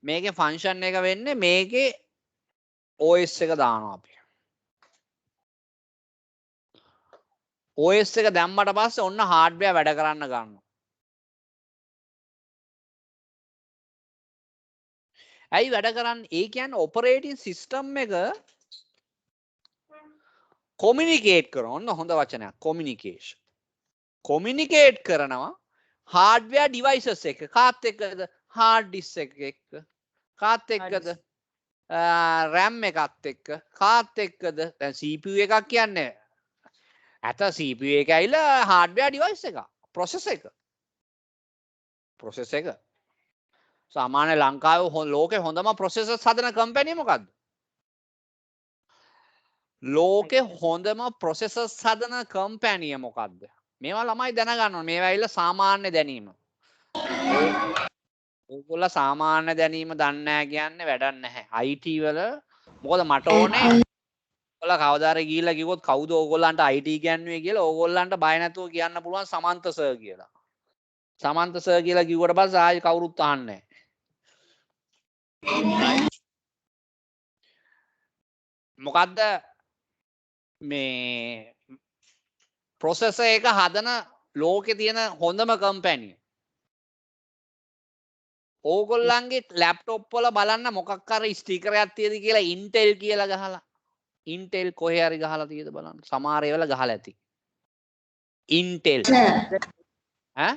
මේකේ function එක වෙන්නේ මේකේ OS එක දානවා අපි. OS එක දැම්මට පස්සේ ඔන්න hardware වැඩ කරන්න ගන්නවා. ඇයි වැඩ කරන්නේ? ඒ කියන්නේ operating system එක communicate කරනවා. ඔන්න හොඳ වචනයක්. communication. communicate කරනවා hardware devices එක. කාත් එක්කද? hard disk එක එක්ක. කාත් එක්කද? RAM එකත් එක්ක. කාත් එක්කද? දැන් CPU එකක් කියන්නේ ඇත CPU එක ඇවිල්ලා hardware device එක. process එක. process එක. සාමාන්‍ය ලංකාවේ ලෝකේ හොඳම processors හදන company මොකක්ද? ලෝකේ හොඳම processors හදන company මොකක්ද? මේවා ළමයි දැනගන්න ඕනේ. මේවා ඇවිල්ලා සාමාන්‍ය දැනීම. ඕගොල්ලෝ සාමාන්‍ය දැනීම දන්නේ නැහැ කියන්නේ වැඩක් නැහැ. IT වල මොකද මට ඕනේ ඔයාලා කවදාද ගිහිල්ලා කිව්වොත් කවුද ඕගොල්ලන්ට IT කියන්නේ කියලා ඕගොල්ලන්ට බය නැතුව කියන්න පුළුවන් සමන්ත සර් කියලා. සමන්ත සර් කියලා කිව්වට පස්සේ ආයෙ කවුරුත් අහන්නේ නැහැ. මොකද්ද මේ processor එක හදන ලෝකේ තියෙන හොඳම company. ඕගොල්ලන්ගේ laptop වල බලන්න මොකක් හරි sticker එකක් තියෙද කියලා Intel කියලා ගහලා. Intel කොහේ හරි ගහලා තියෙද බලන්න. සමහර ඒවල ගහලා ඇති. Intel. Sir. ඈ?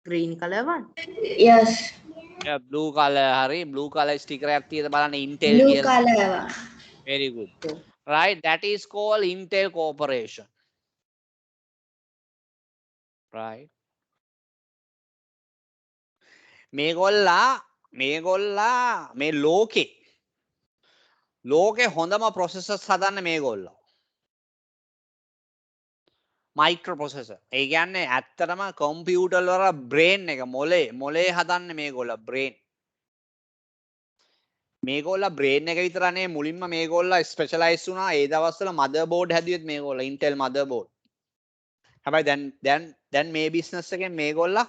Green color one. Yes. Yeah, blue color හරි blue color sticker එකක් තියෙද බලන්න Intel Blue කියලා. color one. Very good. Right, that is called Intel Corporation. Right. මේගොල්ලා මේ ලෝකේ හොඳම processors හදන්න මේගොල්ලෝ. microprocessor. ඒ කියන්නේ ඇත්තටම computer වල brain එක මොලේ හදන්න මේගොල්ලෝ brain. මේගොල්ලෝ brain එක විතර නේ මුලින්ම මේගොල්ලෝ specialize වුණා ඒ දවස්වල motherboard හැදුවෙත් මේගොල්ලෝ Intel motherboard. හැබැයි දැන් මේ business එකෙන් මේගොල්ලෝ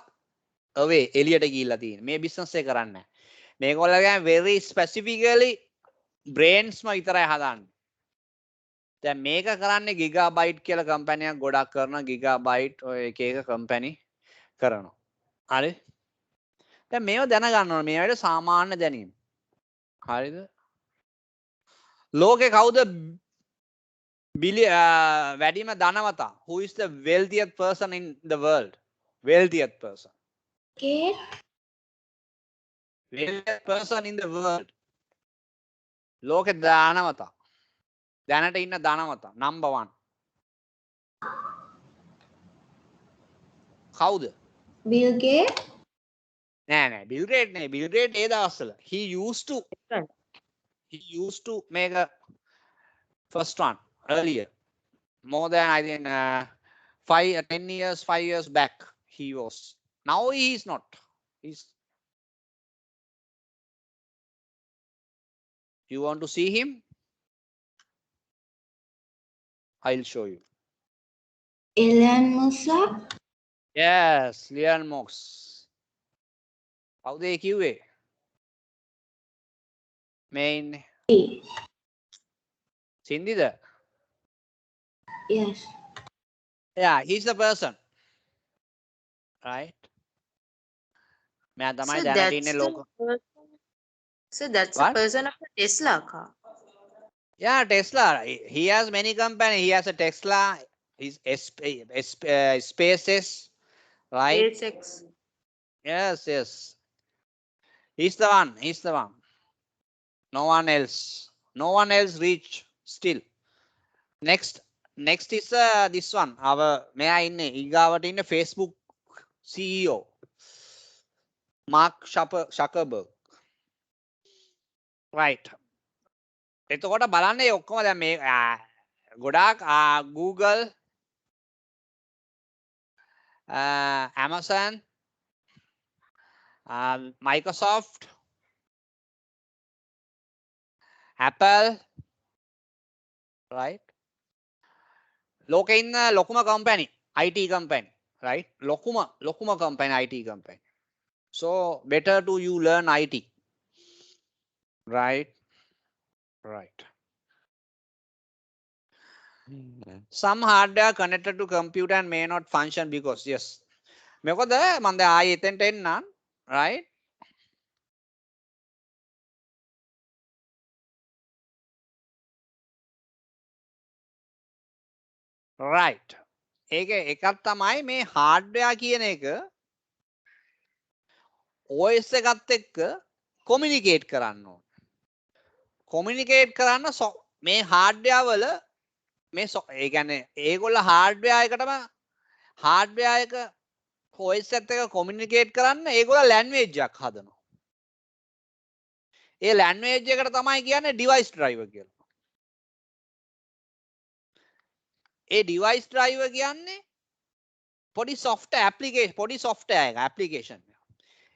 away එළියට ගිහිල්ලා තියෙන. මේ business එක කරන්නේ නැහැ. මේගොල්ලෝ කියන්නේ very specifically brains ම විතරයි හදන්නේ. දැන් මේක කරන්නේ Gigabyte කියලා company එකක් ගොඩක් කරනවා. Gigabyte ඔය එක company කරනවා. හරි? දැන් මේව දැනගන්න ඕනේ. මේවට සාමාන්‍ය දැනීම. හරිද? ලෝකේ කවුද වැඩිම ධනවතා? Who is the wealthiest person in the world? Wealthiest person. Kate. Wealthiest person in the world. ලෝකේ ධනවතා. දැනට ඉන්න ධනවතා. Number 1. කවුද? Bill Gates. නෑ Bill Gates නේ. Bill Gates ඒ දවස්වල he used to make a first one earlier. More than I think 10 years, 5 years back he was. Now he is not. He's. You want to see him? I'll show you. Elon Musk. Yes, Elon Musk. කවුද ඒ කිව්වේ? main සින්දිද? Yes. Yeah, he's the person. Right? මෙයා තමයි දැනට ඉන්නේ ලෝක. So that's What? the person of the Tesla car. Yeah, Tesla. He has many companies. He has a Tesla, his SpaceX, right? SpaceX. Yes. He's the one. No one else. No one else reach still. Next is this one. මෙයා ඉන්නේ ඊගාවට ඉන්න Facebook CEO Mark Zuckerberg. Right. එතකොට බලන්න ඒ ඔක්කොම දැන් මේ ගොඩාක් Google, Amazon, Microsoft, Apple, right? ලෝකේ ඉන්න ලොකුම company, IT company, right? ලොකුම company, IT company. So better to you learn IT, right? Some hardware connected to computer and may not function because yes. මොකද මම දැන් ආයෙ එතෙන්ට එන්නම්, right? Right. ඒක එකක් තමයි මේ hardware කියන එක OS එකත් එක්ක communicate කරන්න ඕන. communicate කරන්න මේ hardware වල මේ ඒ කියන්නේ ඒගොල්ල hardware එකටම hardware එක OS එකත් එක්ක communicate කරන්න ඒගොල්ල language එකක් හදනවා. ඒ language එකට තමයි කියන්නේ device driver කියලා. ඒ device driver කියන්නේ පොඩි software application.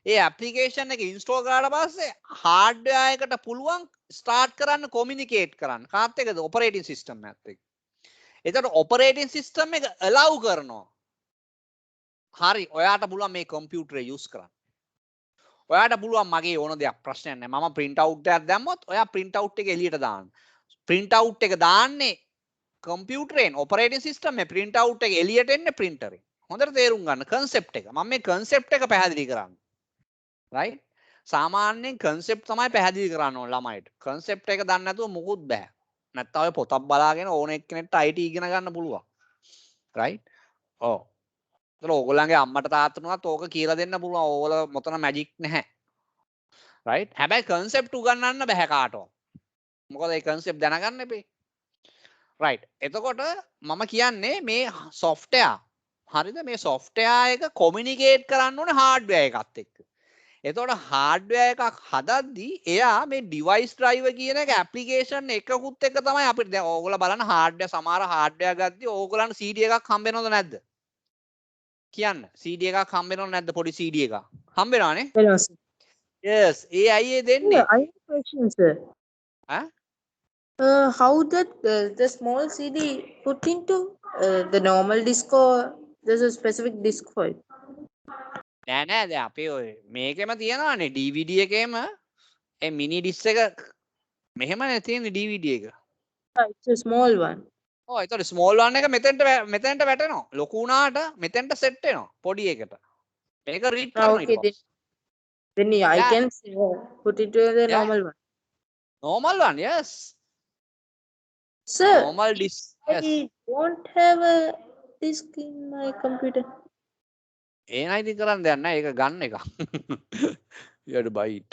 ඒ application එක install කරාට පස්සේ hardware එකට පුළුවන් start කරන්න communicate කරන්න. කාත් එක්කද? operating system එකත් එක්ක. එතකොට operating system එක allow කරනවා. හරි, ඔයාට පුළුවන් මේ computer use කරන්න. ඔයාට පුළුවන් මගේ ඕන දෙයක් ප්‍රශ්නයක් නැහැ. මම print out එකක් දැම්මොත් ඔයා print out එක එළියට දාන්න. print out එක දාන්නේ කම්පියුටරෙන් operating system මේ print out එක එළියට එන්නේ printer එකෙන්. හොඳට තේරුම් ගන්න concept එක. මම මේ concept එක පැහැදිලි කරන්නේ. right? සාමාන්‍යයෙන් concept තමයි පැහැදිලි කරන්න ඕන ළමයිට. concept එක දන්නේ නැතුව මොකුත් බෑ. නැත්නම් ඔය පොතක් බලාගෙන ඕන එක්කෙනෙක්ට IT ඉගෙන ගන්න පුළුවන්. right? ඔව්. ඒතර ඕගොල්ලන්ගේ අම්මට තාත්තටවත් ඕක කියලා දෙන්න පුළුවන්. ඕගොල්ලෝ මොතන මැජික් නැහැ. right? හැබැයි concept උගන්වන්න බෑ කාටවත්. මොකද ඒ concept දැනගන්න එපේ. right. එතකොට මම කියන්නේ මේ software හරිද? මේ software එක communicate කරන්න ඕනේ hardware එකත් එක්ක. එතකොට hardware එකක් හදද්දී එයා මේ device driver කියන එක application එකකුත් එක්ක තමයි අපිට දැන් ඕගොල්ලෝ බලන්න hardware සමහර hardware ගද්දී ඕගොල්ලන්ට CD එකක් හම්බ වෙනවද නැද්ද? කියන්න. CD එකක් හම්බ වෙනවද නැද්ද? පොඩි CD එකක්. හම්බ වෙනවනේ? Hello, sir. yes. ඒ අයියේ දෙන්නේ. I have a question, sir. Huh? How that the small CD put into the normal disc or there's a specific disc for it? නෑ දැන් අපේ ඔය මේකෙම තියනවානේ DVD එකේම ඒ මිනි ඩිස්ක් එක මෙහෙමනේ තියෙන්නේ DVD එක. It's a small one. ඔව් ඒතකොට ස්මෝල් වන් එක මෙතෙන්ට වැටෙනවා. ලොකු වුණාට මෙතෙන්ට සෙට් වෙනවා පොඩි එකට. මේක රීඩ් කරනවා Okay, ඊට පස්සේ. then I Yeah. can put it to the Yeah. normal one. normal one yes. Sir, normal disk. Yes. I don't have a disk in my computer. ඒනයි ඉතින් කරන්න දෙයක් නැහැ. ඒක ගන්න එක. You have to buy it.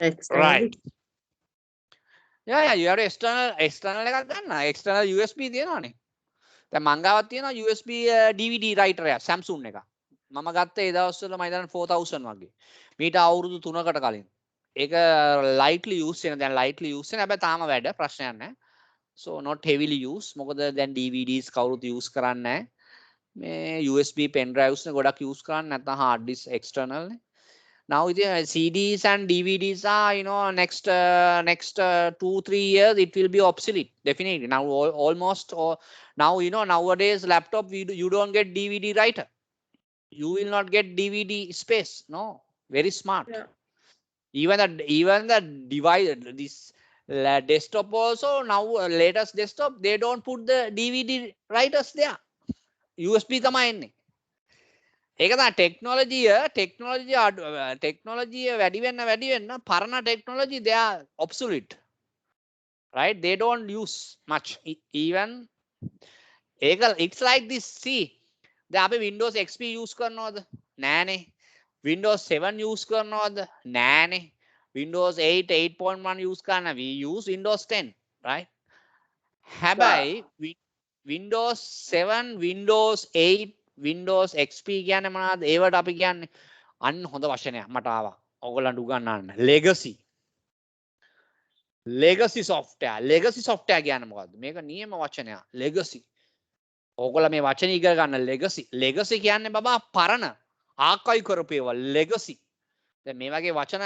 Externally. Right. Yeah, you have to external එකක් ගන්න. external USB තියෙනවානේ. දැන් මං ගාවත් තියෙනවා USB DVD writer එකක් Samsung එක. මම ගත්ත ඒ දවස්වල මම හිතන්නේ 4000 වගේ. මීට අවුරුදු 3කට කලින්. ඒක lightly use වෙන දැන් lightly use වෙන හැබැයි තාම වැඩ ප්‍රශ්නයක් නැහැ. So not heavily use. මොකද දැන් DVDs කවුරුත් use කරන්නේ නැහැ. මේ USB pen drives නේ ගොඩක් use කරන්නේ නැත්නම් hard disk external නේ. Now CDs and DVDs are, you know, next 2-3 years it will be obsolete definitely. Now almost or now, you know, nowadays laptop you don't get DVD writer. You will not get DVD space. No, very smart. Yeah. Even the device, this desktop also now latest desktop they don't put the DVD writers there. USB තමයි එන්නේ. ඒක තමයි ටෙක්නොලොජිය වැඩි වෙන්න පරණ technology they are obsolete, right? They don't use much even ඒක it's like this. See, දැන් අපි Windows XP use කරනවද? නෑනේ. Windows 7 use කරනවද? නෑනේ. Windows 8 8.1 use කරන we use Windows 10, right? හැබැයි Windows 7 Windows 8 Windows XP කියන්නේ මොනවද? ඒවට අපි කියන්නේ අන්න හොඳ වචනයක් මට ආවා. ඔයගොල්ලන්ට උගන්වන්න. Legacy software. Legacy software කියන්නේ මොකද්ද? මේක නියම වචනයක්. Legacy. ඔයගොල්ලෝ මේ වචනේ ඉගෙන ගන්න legacy. Legacy කියන්නේ බබා පරණ ආකයිව් කරපු ඒවා legacy. දැන් මේ වගේ වචන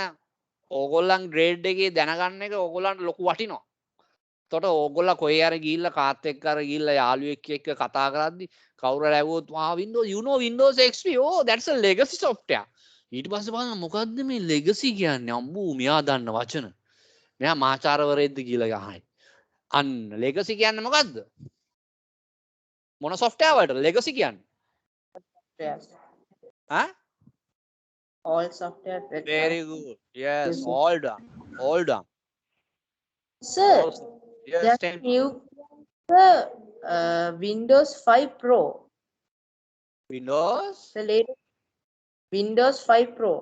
ඕගොල්ලන් ග්‍රේඩ් එකේ දැනගන්න එක ඕගොල්ලන්ට ලොකු වටිනවා. එතකොට ඕගොල්ලෝ කොහේ හරි ගිහිල්ලා කාත් එක්ක අර ගිහිල්ලා යාළුවෙක් එක්ක කතා කරද්දි කවුරු හරි ඇහුවොත් Windows, you know Windows XP, oh that's a legacy software. ඊට පස්සේ බලන්න මොකද්ද මේ legacy කියන්නේ? අම්බෝ මෙයා දන්න වචන. මෙයා මාචාරවරයෙක්ද කියලා අහයි. අන්න legacy කියන්නේ මොකද්ද? මොන software වලට legacy කියන්නේ? Yes. ඈ? All software. that Very are- good. Yes, Yes, sir. all done. All done. Sir, Yes, that tell me. new Windows 5 Pro. Windows. The latest Windows 5 Pro.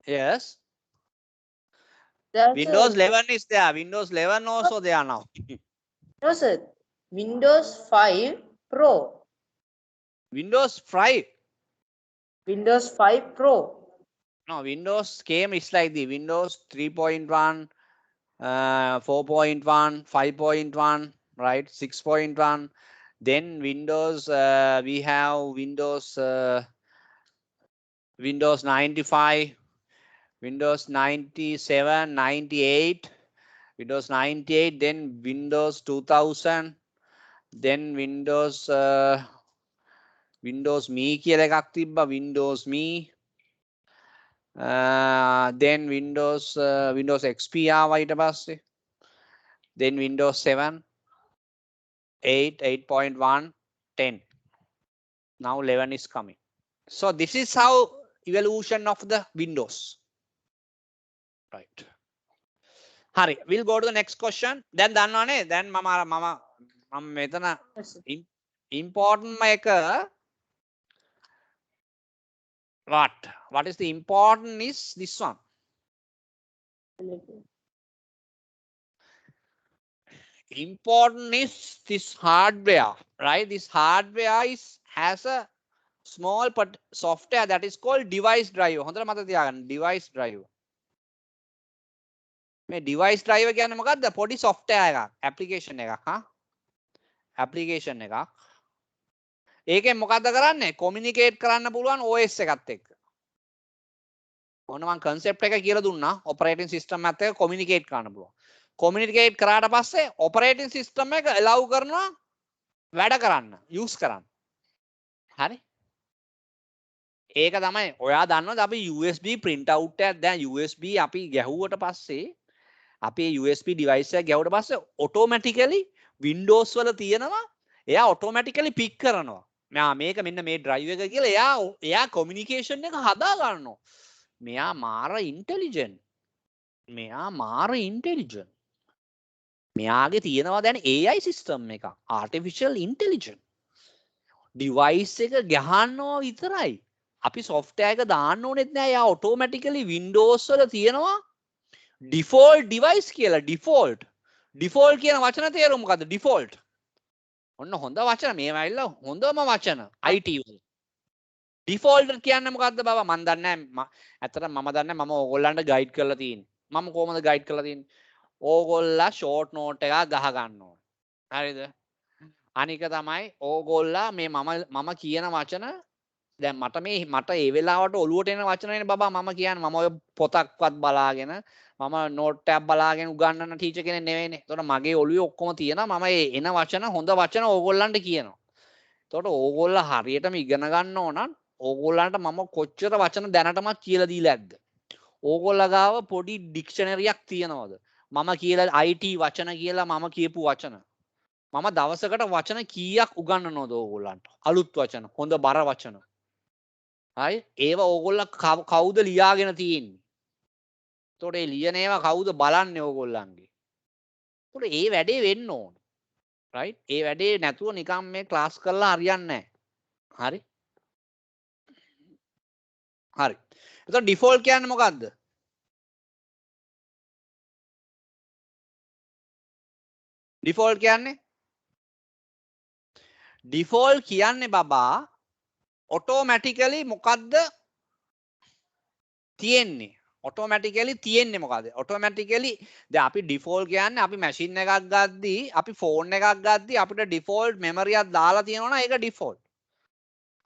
Yes. That's Windows 11 is there. Windows 11 also there now. no, sir. Windows 5 Pro. Windows 5. Windows 5 Pro. No, Windows came, it's like the Windows 3.1, 4.1, 5.1, right? 6.1. Then Windows, we have Windows, Windows 95, Windows 97, 98, Windows 98, then Windows 2000, then Windows, Windows Me කියලා එකක් තිබ්බා, Windows Me. Then Windows XP ආවා ඊට පස්සේ. Then Windows 7, 8, 8.1, 10. Now 11 is coming. So this is how evolution of the Windows. Right. Hari, we'll go to the next question. Then දන්නවනේ. Then මම මෙතන Yes, sir. important එක what is the important is this one. Important is this hardware, right? This hardware has a small software that is called device driver. හොඳට මතක තියාගන්න device driver. මේ device driver කියන්නේ මොකද්ද? පොඩි software එකක්, application එකක්, application එකක්. ඒකෙන් මොකද්ද කරන්නේ? communicate කරන්න පුළුවන් OS එකත් එක්ක. ඔන්න මම concept එක කියලා දුන්නා. operating system එකත් එක්ක communicate කරන්න පුළුවන්. communicate කරාට පස්සේ operating system එක allow කරනවා වැඩ කරන්න, use කරන්න. හරි? ඒක තමයි ඔයා දන්නවද අපි USB print out එකක් දැන් USB අපි ගැහුවට පස්සේ අපි USB device එක ගැහුවට පස්සේ automatically Windows වල තියෙනවා එයා automatically pick කරනවා. මේක මෙන්න මේ drive එක කියලා එයා communication එක හදා ගන්නවා. මෙයා මාර intelligent. මෙයාගේ තියෙනවා දැන් AI සිස්ටම් එක artificial intelligence device එක ගහනවා විතරයි අපි software එක දාන්න ඕනෙත් නෑ යා automatically Windows වල තියෙනවා default device කියලා default කියන වචන තේරුම මොකද්ද default ඔන්න හොඳ වචන මේවා ඇවිල්ලා හොඳම වචන IT වල default කියන්නේ මොකද්ද බබා මන් දන්නේ නෑ ඇත්තට මම දන්නේ මම ඕගොල්ලන්ට ගයිඩ් කරලා තියෙන්නේ මම කොහොමද ගයිඩ් කරලා තියෙන්නේ ඕගොල්ලා ෂෝට් නෝට් එකක් ගහ ගන්න ඕනේ හරිද අනික තමයි ඕගොල්ලා මේ මම කියන වචන දැන් මට ඒ වෙලාවට ඔලුවට එන වචනනේ බබා මම කියන්නේ මම ඔය පොතක්වත් බලාගෙන මම නෝට් එකක් බලාගෙන උගන්වන ටීචර් කෙනෙක් නෙවෙයිනේ. ඒතකොට මගේ ඔළුවේ ඔක්කොම තියෙනවා මම ඒ එන වචන හොඳ වචන ඕගොල්ලන්ට කියනවා. ඒතකොට ඕගොල්ලෝ හරියටම ඉගෙන ගන්න ඕන නම් ඕගොල්ලන්ට මම කොච්චර වචන දැනටමත් කියලා දීලා ඇද්ද? ඕගොල්ලෝ ගාව පොඩි ඩික්ෂනරියක් තියනවද? මම කියලා IT වචන කියලා මම කියපු වචන. මම දවසකට වචන කීයක් උගන්වනවද ඕගොල්ලන්ට? අලුත් වචන, හොඳ බර වචන. හරි? ඒවා ඕගොල්ලෝ කවුද ලියාගෙන තියෙන්නේ? එතකොට ඒ ලියන ඒවා කවුද බලන්නේ ඕගොල්ලන්ගේ? එතකොට ඒ වැඩේ වෙන්න ඕන. රයිට්? ඒ වැඩේ නැතුව නිකන් මේ ක්ලාස් කරලා හරියන්නේ නැහැ. හරි? හරි. එතකොට ඩිෆෝල්ට් කියන්නේ මොකද්ද? ඩිෆෝල්ට් කියන්නේ බබා ඔටෝමැටිකලි මොකද්ද තියෙන්නේ? ඔටෝමැටිකලි තියෙන්නේ මොකද්ද? ඔටෝමැටිකලි දැන් අපි ඩිෆෝල්ට් කියන්නේ අපි මැෂින් එකක් ගද්දී අපි ෆෝන් එකක් ගද්දී අපිට ඩිෆෝල්ට් මෙමරියක් දාලා තියෙනවා නම් ඒක ඩිෆෝල්ට්.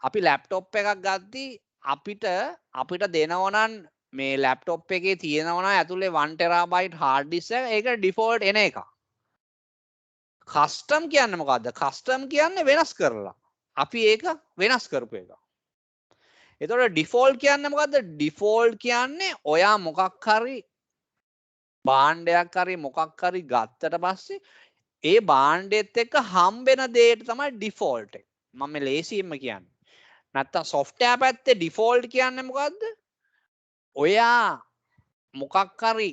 අපි ලැප්ටොප් එකක් ගද්දී අපිට දෙනවා නම් මේ ලැප්ටොප් එකේ තියෙනවා නම් ඇතුලේ 1 ටෙරාබයිට් හાર્ඩ් ඩිස්ක් එක ඒක ඩිෆෝල්ට් එන එක. කස්ටම් කියන්නේ මොකද්ද? කස්ටම් කියන්නේ වෙනස් කරලා. අපි ඒක වෙනස් කරපු එක. එතකොට ඩිෆෝල්ට් කියන්නේ මොකද්ද? ඩිෆෝල්ට් කියන්නේ ඔයා මොකක් හරි භාණ්ඩයක් හරි මොකක් හරි ගත්තට පස්සේ ඒ භාණ්ඩෙත් එක්ක හම්බෙන දෙයට තමයි ඩිෆෝල්ට් එක. මම ලේසියෙන්ම කියන්නේ. නැත්තම් software පැත්තේ ඩිෆෝල්ට් කියන්නේ මොකද්ද? ඔයා මොකක් හරි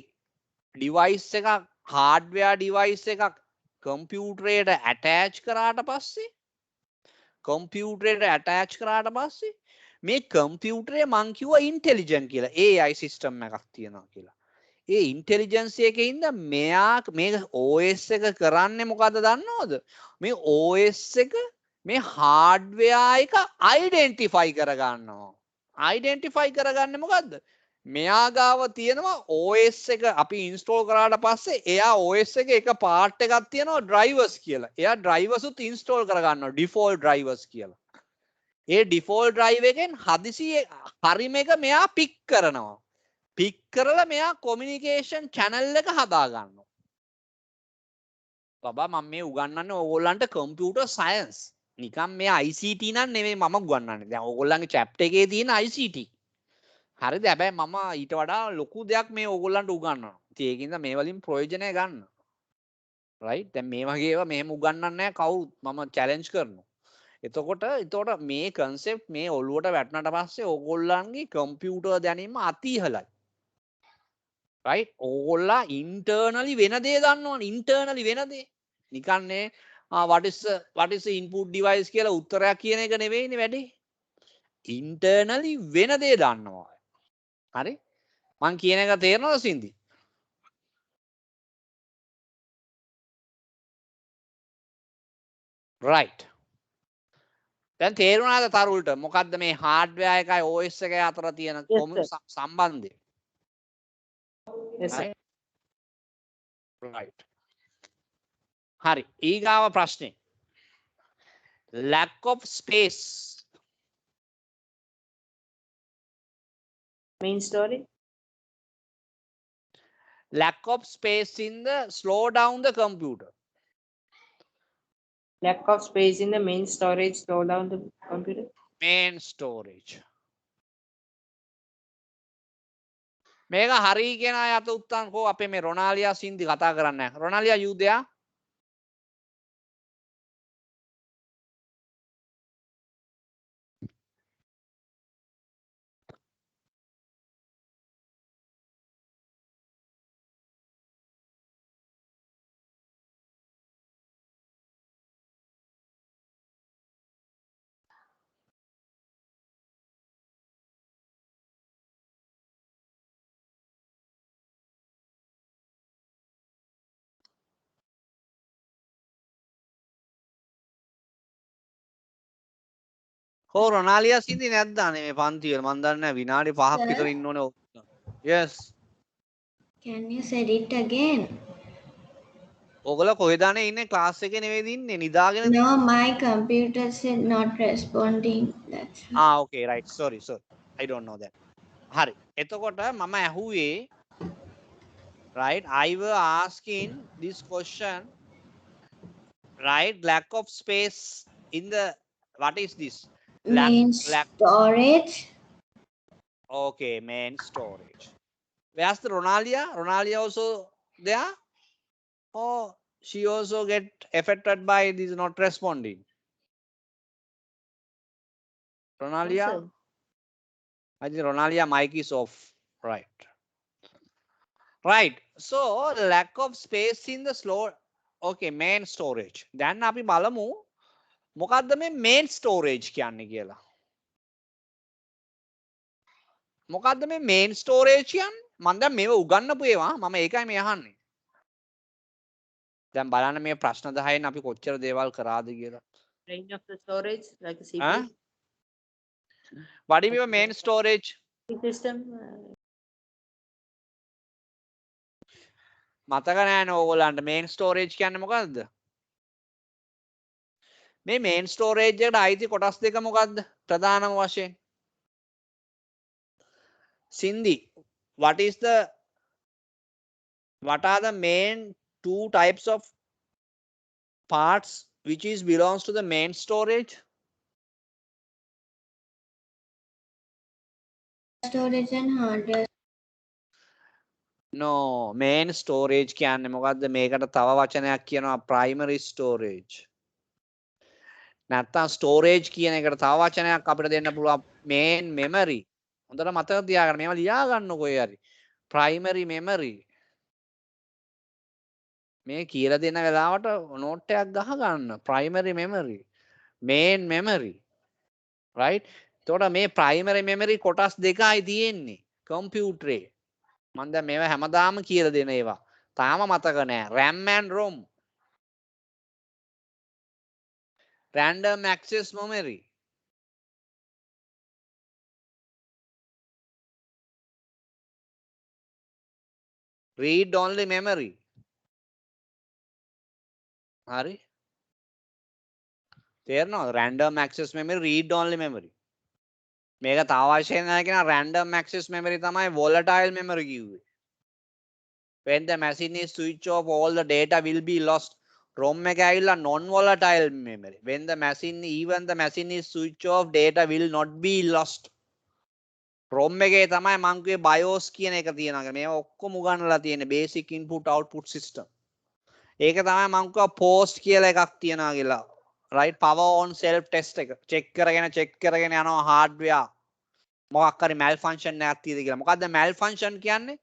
ඩිවයිස් එකක් හાર્ඩ්වෙයාර් ඩිවයිස් එකක් කම්පියුටරේට ඇටච් කරාට පස්සේ මේ කම්පියුටරේ මං කිව්වා ඉන්ටෙලිජන්ට් කියලා AI සිස්ටම් එකක් තියෙනවා කියලා. ඒ ඉන්ටෙලිජන්ස් එකේ ඉඳ මෙයා මේ OS එක කරන්නේ මොකද්ද දන්නවද? මේ OS එක මේ හાર્ඩ්වෙයාර් එක අයිඩෙන්ටිෆයි කරගන්නවා. අයිඩෙන්ටිෆයි කරගන්නේ මොකද්ද? මෙයා ගාව තියෙනවා OS එක අපි ඉන්ස්ටෝල් කරාට පස්සේ එයා OS එක එක පාර්ට් එකක් තියෙනවා ඩ්‍රයිවර්ස් කියලා. එයා ඩ්‍රයිවර්ස් උත් ඉන්ස්ටෝල් කරගන්නවා ඩිෆෝල්ට් ඩ්‍රයිවර්ස් කියලා. ඒ ඩිෆෝල්ට් ඩ්‍රයිව් එකෙන් හදිසියෙ හරිම එක මෙයා පික් කරනවා. පික් කරලා මෙයා කොමියුනිකේෂන් channel එක හදා ගන්නවා. බබා මම මේ උගන්වන්නේ ඕගොල්ලන්ට කම්පියුටර් සයන්ස්. නිකන් මේ ICT නන් නෙමෙයි මම උගන්වන්නේ. දැන් ඕගොල්ලන්ගේ chapter එකේ තියෙන ICT. හරිද? හැබැයි මම ඊට වඩා ලොකු දෙයක් මේ ඕගොල්ලන්ට උගන්වනවා. ඉතින් ඒකින්ද මේ වලින් ප්‍රයෝජනය ගන්න. රයිට්? දැන් මේ වගේ ඒවා මෙහෙම උගන්වන්නේ නැහැ කවුරුත්. මම චැලෙන්ජ් කරනවා. එතකොට මේ concept මේ ඔළුවට වැටුණාට පස්සේ ඕගොල්ලන්ගේ කම්පියුටර් දැනීම අති ඉහළයි. රයිට්? ඕගොල්ලා internally වෙන දේ දන්නවනේ. internally වෙන දේ. නිකන්නේ what is the input device කියලා උත්තරයක් කියන එක නෙවෙයිනේ වැඩේ. internally වෙන දේ දන්නවා. හරි? මං කියන එක තේරෙනවද සින්දි? right. දැන් තේරුණාද තරුල්ට මොකද්ද මේ හાર્ඩ්වෙයාර් එකයි OS එකයි අතර තියෙන සම්බන්ධය? Yes, sir. right. හරි. ඊගාව ප්‍රශ්නේ. lack of space. Main story. Lack of space in the slow down the computer. Lack of space in the main storage slow down the computer. Main storage. මේක හරි කියන අය අත උත්තන් කෝ අපේ මේ රොනාලියා සින්දි කතා කරන්නේ නැහැ. රොනාලියා you there? කෝ රොනාලියා සින්දි නැද්ද අනේ මේ පන්තිවල මන් දන්නේ නැහැ විනාඩි 5ක් Sir? විතර ඉන්න ඕනේ. yes Can you say it again? ඔයගොල්ලෝ කොහෙද අනේ ඉන්නේ ක්ලාස් එකේ නෙවෙයි ඉන්නේ නිදාගෙන No, my computer said not responding. That's why. okay right sorry I don't know that හරි එතකොට මම ඇහුවේ right I were asking this question right lack of space in the what is this Main lack storage. okay main storage where's the Ronalia also there or she also get affected by this not responding Ronalia sir. I think Ronalia mic is off right so lack of space in the slow okay main storage දැන් අපි බලමු මොකද්ද මේ main storage කියන්නේ කියලා මොකද්ද මේ main storage කියන්නේ මම දැන් මේව උගන්නපු ඒවා මම ඒකයි මේ අහන්නේ දැන් බලන්න මේ ප්‍රශ්න 10න් අපි කොච්චර දේවල් කරාද කියලා Range of the storage, like a Huh? CPU what is your main storage system. මතක නෑනේ ඕගොල්ලන්ට main storage කියන්නේ මොකද්ද මේ main storage එකට අයිති කොටස් දෙක මොකද්ද ප්‍රධානම වශයෙන් Cindy what are the main two types of parts which is belongs to the main storage Storage and hardware. no main storage කියන්නේ මොකද්ද මේකට තව වචනයක් කියනවා primary storage නැත්තම් storage කියන එකට තව වචනයක් අපිට දෙන්න පුළුවන් main memory හොඳට මතක තියාගන්න මේවා ලියා ගන්න කොහේ හරි primary memory මේ කියලා දෙන වෙලාවට නෝට් එකක් ගහ ගන්න primary memory main memory right එතකොට මේ primary memory කොටස් දෙකයි තියෙන්නේ කම්පියුටරේ මම දැන් මේවා හැමදාම කියලා දෙන ඒවා තාම මතක නෑ RAM and ROM random access memory read only memory හරි තේරෙනවද random access memory read only memory මේක තව වශයෙන් කියන random access memory තමයි volatile memory කිව්වේ when the machine is switch off all the data will be lost ROM එක ඇවිල්ලා non volatile memory when the machine even the machine is switch off data will not be lost ROM එකේ තමයි මං කිව්වේ BIOS කියන එක තියෙනවා මේවා ඔක්කොම උගන්වලා තියෙන්නේ basic input output system ඒක තමයි මං කිව්වා post කියලා එකක් තියෙනවා කියලා right power on self test එක check කරගෙන යනවා hardware මොකක් හරි malfunction එකක් තියෙද කියලා මොකද්ද malfunction කියන්නේ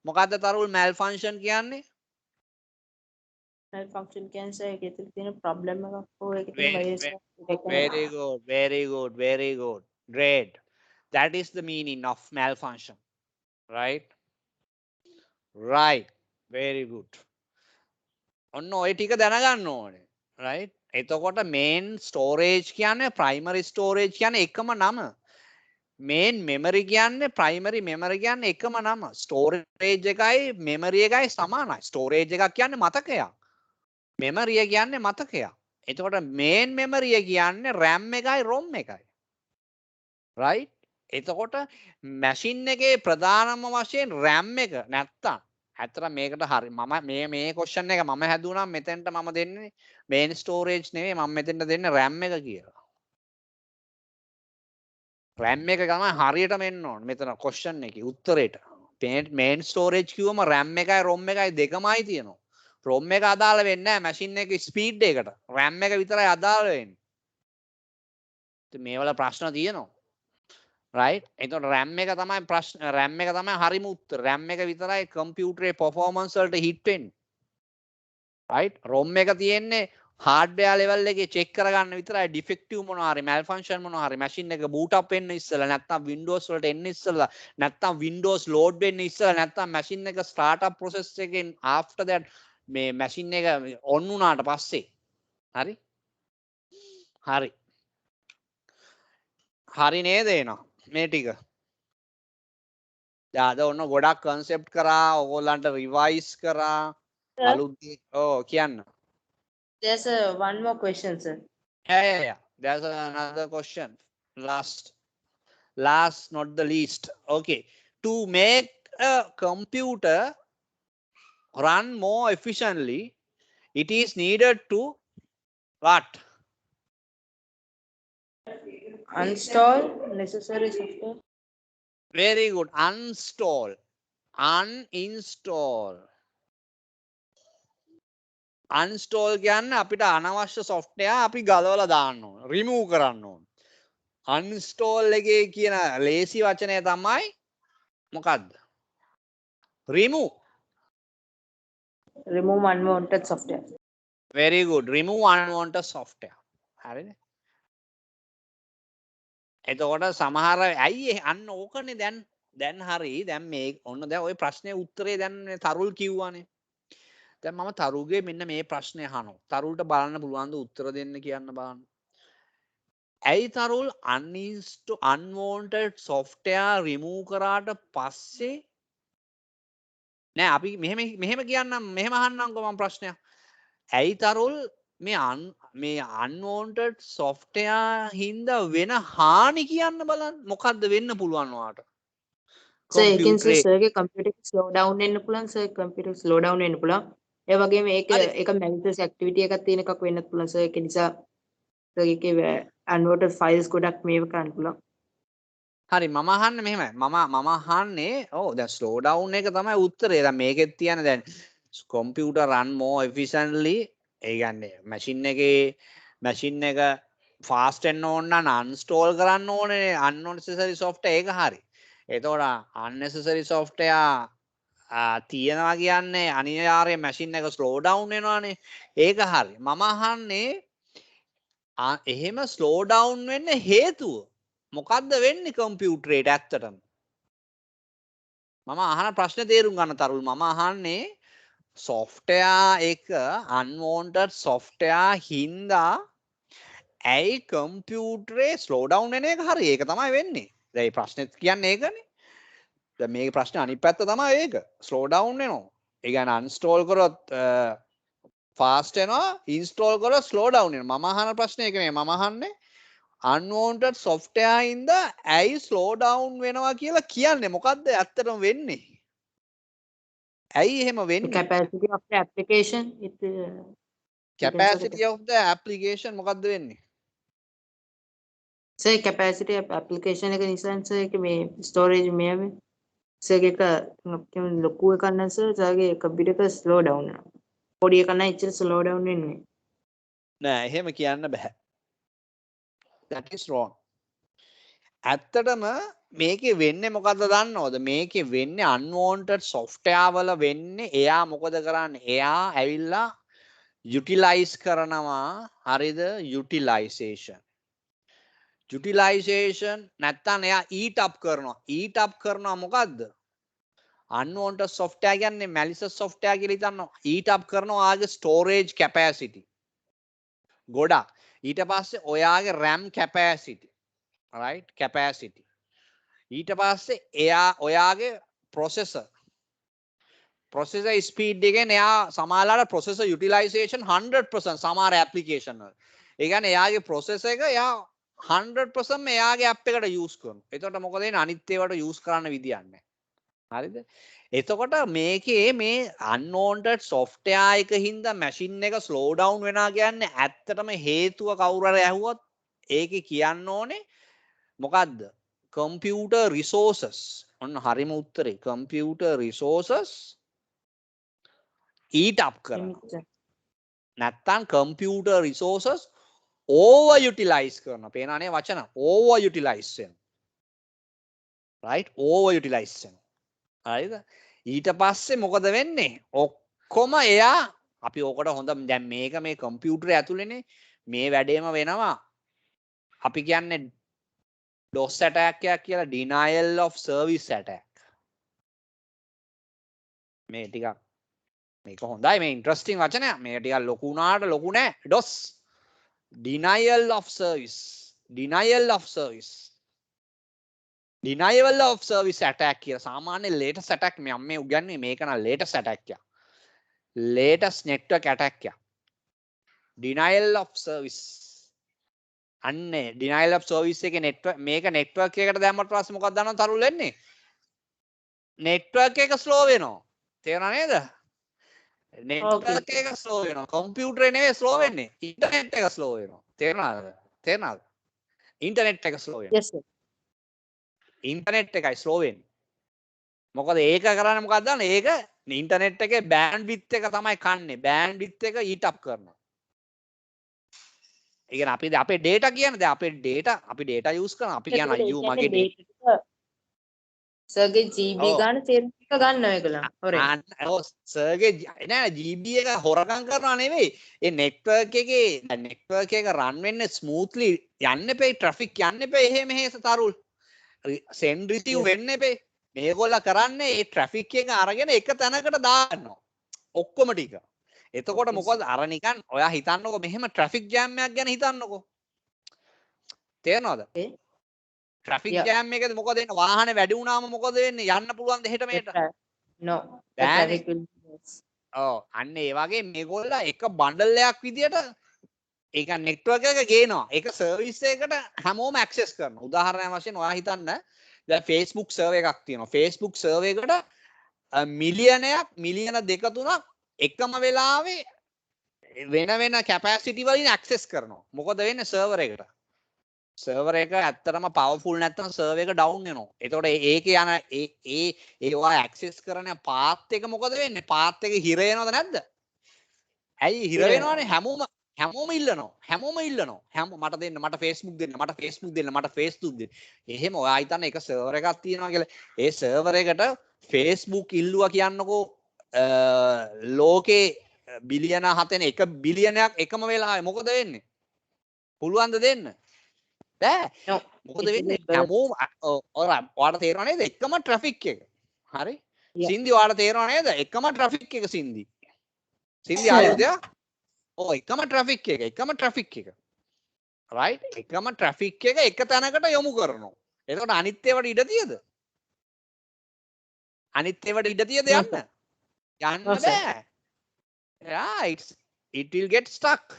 මොකද්ද තරුල් malfunction කියන්නේ Malfunction cancer එකේ තියෙන problem එකක් හෝ ඒකේ තියෙන virus එකක් very good great that is the meaning of malfunction right very good ඔන්න ඔය ටික දැනගන්න ඕනේ right එතකොට main storage කියන්නේ primary storage කියන්නේ එකම නම main memory කියන්නේ primary memory කියන්නේ එකම නම storage එකයි memory එකයි සමානයි storage එකක් කියන්නේ මතකයක් memory එක කියන්නේ මතකයක් එතකොට main memory කියන්නේ RAM එකයි ROM එකයි right එතකොට machine එකේ ප්‍රධානම වශයෙන් RAM එක නැත්තම් ඇත්තට මේකට හරි මම මේ question එක මම හැදුවා නම් මෙතෙන්ට මම දෙන්නේ main storage නෙවෙයි මම මෙතෙන්ට දෙන්නේ RAM එක කියලා RAM එක තමයි හරියටම එන්න ඕනේ මෙතන question එකේ උත්තරේට main storage කිව්වම RAM එකයි ROM එකයි දෙකමයි තියෙනවා ROM එක අදාළ වෙන්නේ නැහැ machine එකේ speed එකට RAM එක විතරයි අදාළ වෙන්නේ ඉතින් මේවල ප්‍රශ්න තියෙනවා right එතකොට RAM එක තමයි ප්‍රශ්න RAM එක තමයි හරිම උත්තර RAM එක විතරයි කම්පියුටරේ performance වලට hit වෙන්නේ right ROM එක තියෙන්නේ hardware level එකේ check කරගන්න විතරයි defective මොනවා හරි malfunction මොනවා හරි machine එක boot up වෙන්න ඉස්සෙල්ලා නැත්නම් Windows වලට එන්න ඉස්සෙල්ලා නැත්නම් Windows load වෙන්න ඉස්සෙල්ලා නැත්නම් machine එක start up process එකෙන් after that මේ machine එක on වුණාට පස්සේ හරි හරි නේද එනවා මේ ටික. දැන් අද ඔන්න ගොඩක් concept කරා ඕගොල්ලන්ට revise කරා Sir, අලුත් කියන්න. there's one more question, sir. Yeah. There's another question. Last, not the least. Okay. To make a computer run more efficiently, it is needed to what? Uninstall necessary software. Very good. Uninstall. Uninstall කියන්නේ අපිට අනවශ්‍ය software අපි ගලවලා දාන්න ඕන. remove කරන්න ඕන. uninstall එකේ කියන ලේසි වචනය තමයි මොකද්ද? remove. Remove unwanted software. Very good. Remove unwanted software. හරිද? එතකොට සමහර ඇයි අන්න ඕකනේ දැන් හරි දැන් මේ ඔන්න දැන් ওই ප්‍රශ්නේ උත්තරේ දැන් තරුල් කිව්වානේ. දැන් මම තරුගේ මෙන්න මේ ප්‍රශ්නේ අහනවා. තරුල්ට බලන්න පුළුවන් ද උත්තර දෙන්න කියන්න බලන්න. ඇයි තරුල් unwanted software remove කරාට පස්සේ නෑ අපි මෙහෙම කියන්නම් මෙහෙම අහන්නම්කෝ මම ප්‍රශ්නයක්. ඇයි තරුල් මේ unwanted software හින්දා වෙන හානි කියන්න බලන්න. මොකද්ද වෙන්න පුළුවන් ඔයාට? Sir, ඒකෙන් sir ගේ computer slow down වෙන්න පුළුවන්, sir computer slow down වෙන්න පුළුවන්. ඒ වගේම ඒක malicious activity එකක් තියෙන එකක් වෙන්නත් පුළුවන්, sir. ඒක නිසා sir එකේ unwanted files ගොඩක් මේව කරන්න පුළුවන්. හරි මම අහන්නේ මෙහෙමයි. මම අහන්නේ දැන් slow down එක තමයි උත්තරේ. දැන් මේකෙත් තියෙන දැන් computer run more efficiently ඒ කියන්නේ machine එක fast වෙන්න ඕන නම් uninstall කරන්න ඕනේ unnecessary software ඒක හරි. එතකොට unnecessary software තියෙනවා කියන්නේ අනිවාර්යයෙන් machine එක slow down වෙනවානේ. ඒක හරි. මම අහන්නේ එහෙම slow down වෙන්න හේතුව මොකද්ද වෙන්නේ කම්පියුටරේට ඇත්තටම? මම අහන ප්‍රශ්නේ තේරුම් ගන්න තරුල් මම අහන්නේ software එක unwanted software හින්දා ඇයි කම්පියුටරේ slow down වෙන එක හරි ඒක තමයි වෙන්නේ. දැන් මේ ප්‍රශ්නේ කියන්නේ ඒකනේ. දැන් මේ ප්‍රශ්නේ අනිත් පැත්ත තමයි ඒක. slow down වෙනවා. ඒ කියන්නේ uninstall කරොත් fast වෙනවා, install කරොත් slow down වෙනවා. මම අහන ප්‍රශ්නේ ඒක නෙමෙයි. මම අහන්නේ unwanted software හින්දා ඇයි slow down වෙනවා කියලා කියන්නේ මොකද්ද ඇත්තටම වෙන්නේ? ඇයි එහෙම වෙන්නේ? Capacity of the application capacity of the application මොකද්ද වෙන්නේ? sir capacity of application එක නිසා sir ඒක මේ storage මේව sir එක ලොකු එකක් නම් sir ගේ computer එක slow down වෙනවා. පොඩි එකක් නම් එච්චර slow down වෙන්නේ නෑ එහෙම කියන්න බෑ. that is wrong. ඇත්තටම මේකේ වෙන්නේ මොකද්ද දන්නවද? මේකේ වෙන්නේ unwanted software වල වෙන්නේ එයා මොකද කරන්නේ? එයා ඇවිල්ලා utilize කරනවා හරිද? utilization නැත්තම් එයා eat up කරනවා මොකද්ද? unwanted software කියන්නේ malicious software කියලා හිතනවා. eat up කරනවා ආගේ storage capacity. ගොඩක්. ඊට පස්සේ ඔයාගේ RAM capacity. right? capacity. ඊට පස්සේ ඔයාගේ processor speed එකෙන් එයා සමහරවල්ලාට processor utilization 100% සමහර application වල. ඒ කියන්නේ එයාගේ processor එක එයා 100% එයාගේ app එකට use කරනවා. එතකොට මොකද වෙන්නේ? අනිත් ඒවාට use කරන්න විදියක් නැහැ. හරිද? එතකොට මේකේ මේ unwanted software එක හින්දා machine එක slow down වෙනවා කියන්නේ ඇත්තටම හේතුව කවුරු හරි ඇහුවොත් ඒකේ කියන්න ඕනේ මොකද්ද? computer resources. ඔන්න හරිම උත්තරේ. computer resources eat up කරනවා. නැත්තම් computer resources overutilize කරනවා. පේනවනේ වචන overutilize වෙනවා. right? overutilize වෙනවා. හරිද? ඊට පස්සේ මොකද වෙන්නේ? ඔක්කොම එයා අපි ඕකට හොඳ දැන් මේක මේ කම්පියුටරේ ඇතුළේනේ මේ වැඩේම වෙනවා. අපි කියන්නේ DOS attack එකක් කියලා denial of service attack. මේ ටිකක් මේක හොඳයි මේ ඉන්ටරෙස්ටිං වචනයක්. මේක ටිකක් ලොකු වුණාට ලොකු නෑ. DOS denial of service. denial of service attack කියලා සාමාන්‍ය latest attack මේ උගන්නේ මේක නම් latest attack එක. latest network attack එක. denial of service. අන්නේ denial of service එකේ network මේක network එකකට දැම්මට පස්සේ මොකක්ද දන්නවද තරුල් වෙන්නේ? network එක slow වෙනවා. තේරුණා නේද? network එක slow වෙනවා. computer එක නෙවෙයි slow වෙන්නේ. internet එක slow වෙනවා. තේරුණාද? internet එක slow වෙනවා. Yes, sir. internet එකයි slow වෙන්නේ. මොකද ඒක කරන්නේ මොකක්ද දන්නවද? ඒක internet එකේ bandwidth එක තමයි කන්නේ. bandwidth එක eat up කරනවා. ඒ කියන්නේ අපි අපේ data කියන්නේ දැන් අපි data use කරනවා. අපි කියන අයියෝ මගේ data සර්ගේ GB ගන්න තේරුම් එක ගන්නවා ඒගොල්ලන්. හොරෙන්. ඔව් සර්ගේ නෑ GB එක හොරගම් කරනවා නෙවෙයි. ඒ network එකේ network එක run වෙන්නේ smoothly යන්න එපේ traffic යන්න එපේ එහෙම එහෙස තරුල්. send receive වෙන්න එපේ. මේගොල්ල කරන්නේ ඒ traffic එක අරගෙන එක තැනකට දාන්නවා. ඔක්කොම ටික. එතකොට මොකද අර නිකන් ඔයා හිතන්නකෝ මෙහෙම traffic jam එකක් ගැන හිතන්නකෝ. තේරෙනවද? traffic jam එකද මොකද වෙන්නේ? වාහනේ වැඩි වුණාම මොකද වෙන්නේ? යන්න පුළුවන්ද හෙට මෙහෙට? No. The traffic will be less. ඔව් අන්න ඒ වගේ මේගොල්ල එක බණ්ඩල් එකක් විදියට ඒක network එක ගේනවා. ඒක service එකකට හැමෝම access කරනවා. උදාහරණයක් වශයෙන් ඔයා හිතන්න දැන් Facebook server එකක් තියෙනවා. Facebook server එකට මිලියන දෙක තුනක් එකම වෙලාවේ වෙන capacity වලින් access කරනවා. මොකද වෙන්නේ server එකට? server එක ඇත්තටම powerful නැත්නම් server එක down වෙනවා. එතකොට ඒකේ යන ඒවා access කරන path එක මොකද වෙන්නේ? path එක හිර වෙනවද නැද්ද? ඇයි හිර වෙනවනේ හැමෝම ඉල්ලනවා. මට දෙන්න, මට Facebook දෙන්න, මට Facebook දෙන්න, මට Facebook දෙන්න. එහෙම ඔයා හිතන්න එක server එකක් තියෙනවා කියලා. ඒ server එකට Facebook ඉල්ලුවා කියන්නකෝ ලෝකේ බිලියන 7 1 බිලියනයක් එකම වෙලාවේ මොකද වෙන්නේ? පුළුවන්ද දෙන්න? බෑ. මොකද වෙන්නේ? හැමෝම ඔයාලට තේරෙනව නේද? එකම traffic එක. හරි? සින්දි ඔයාලට තේරෙනව නේද? එකම traffic එක සින්දි. සින්දි ආයුධය? ඔව් එකම traffic එක. right? එකම traffic එක එක තැනකට යොමු කරනවා. එතකොට අනිත් ඒවාට ඉඩ තියද? යන්න? යන්න බෑ. right. It will get stuck.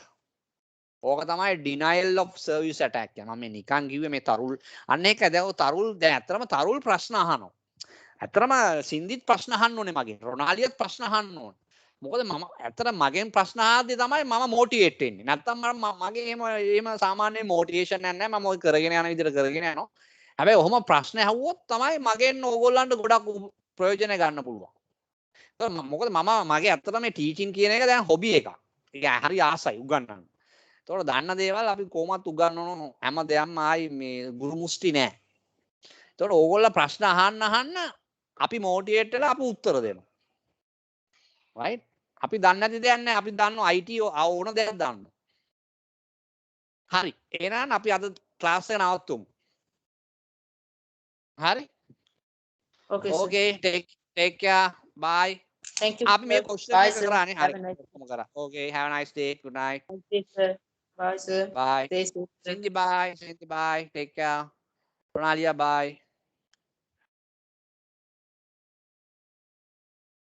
ඕක තමයි denial of service attack එක. මම නිකන් කිව්වේ මේ තරුල් අන්න ඒක දැන් ඇත්තටම තරුල් ප්‍රශ්න අහනවා. ඇත්තටම සින්දිත් ප්‍රශ්න අහන්න ඕනේ මගෙන්. රොනාලියත් ප්‍රශ්න අහන්න ඕනේ. මොකද මම ඇත්තටම මගෙන් ප්‍රශ්න ආද්දී තමයි මම මොටිවේට් වෙන්නේ. නැත්තම් මගේ එහෙම සාමාන්‍ය මොටිවේෂන් එකක් නැහැ. මම ඔය කරගෙන යන විදිහට කරගෙන යනවා. හැබැයි ඔහොම ප්‍රශ්න ඇහුවොත් තමයි මගෙන් ඕගොල්ලන්ට ගොඩක් ප්‍රයෝජන ගන්න පුළුවන්. මොකද මගේ ඇත්තටම මේ ටීචින් කියන එක දැන් හොබි එකක්. ඒක හරි ආසයි උගන්නන්න. ඒතකොට දන්න දේවල් අපි කොහොමත් උගන්වන හැම දෙයක්ම ආයි මේ ගුරු මුස්ටි නෑ. ඒතකොට ඕගොල්ලෝ ප්‍රශ්න අහන්න අපි මොටිවේට් වෙලා අපි උත්තර දෙනවා. right? අපි දන්නේ නැති දෙයක් නෑ. අපි දන්නවා IT ඕන දෙයක් දන්නවා. හරි. එහෙනම් අපි අද ක්ලාස් එක නවත්වමු. හරි? Okay, sir. Okay, take care. Bye. Thank you. අපි මේ sir. question Bye, එක sir. කරානේ. Have හරි. a nice කොහොම කරා. Okay, have a nice day. Good night. day, sir. Bye, sir. Bye. Stay safe, sir. Cindy, bye. Take care. Ronalia, bye.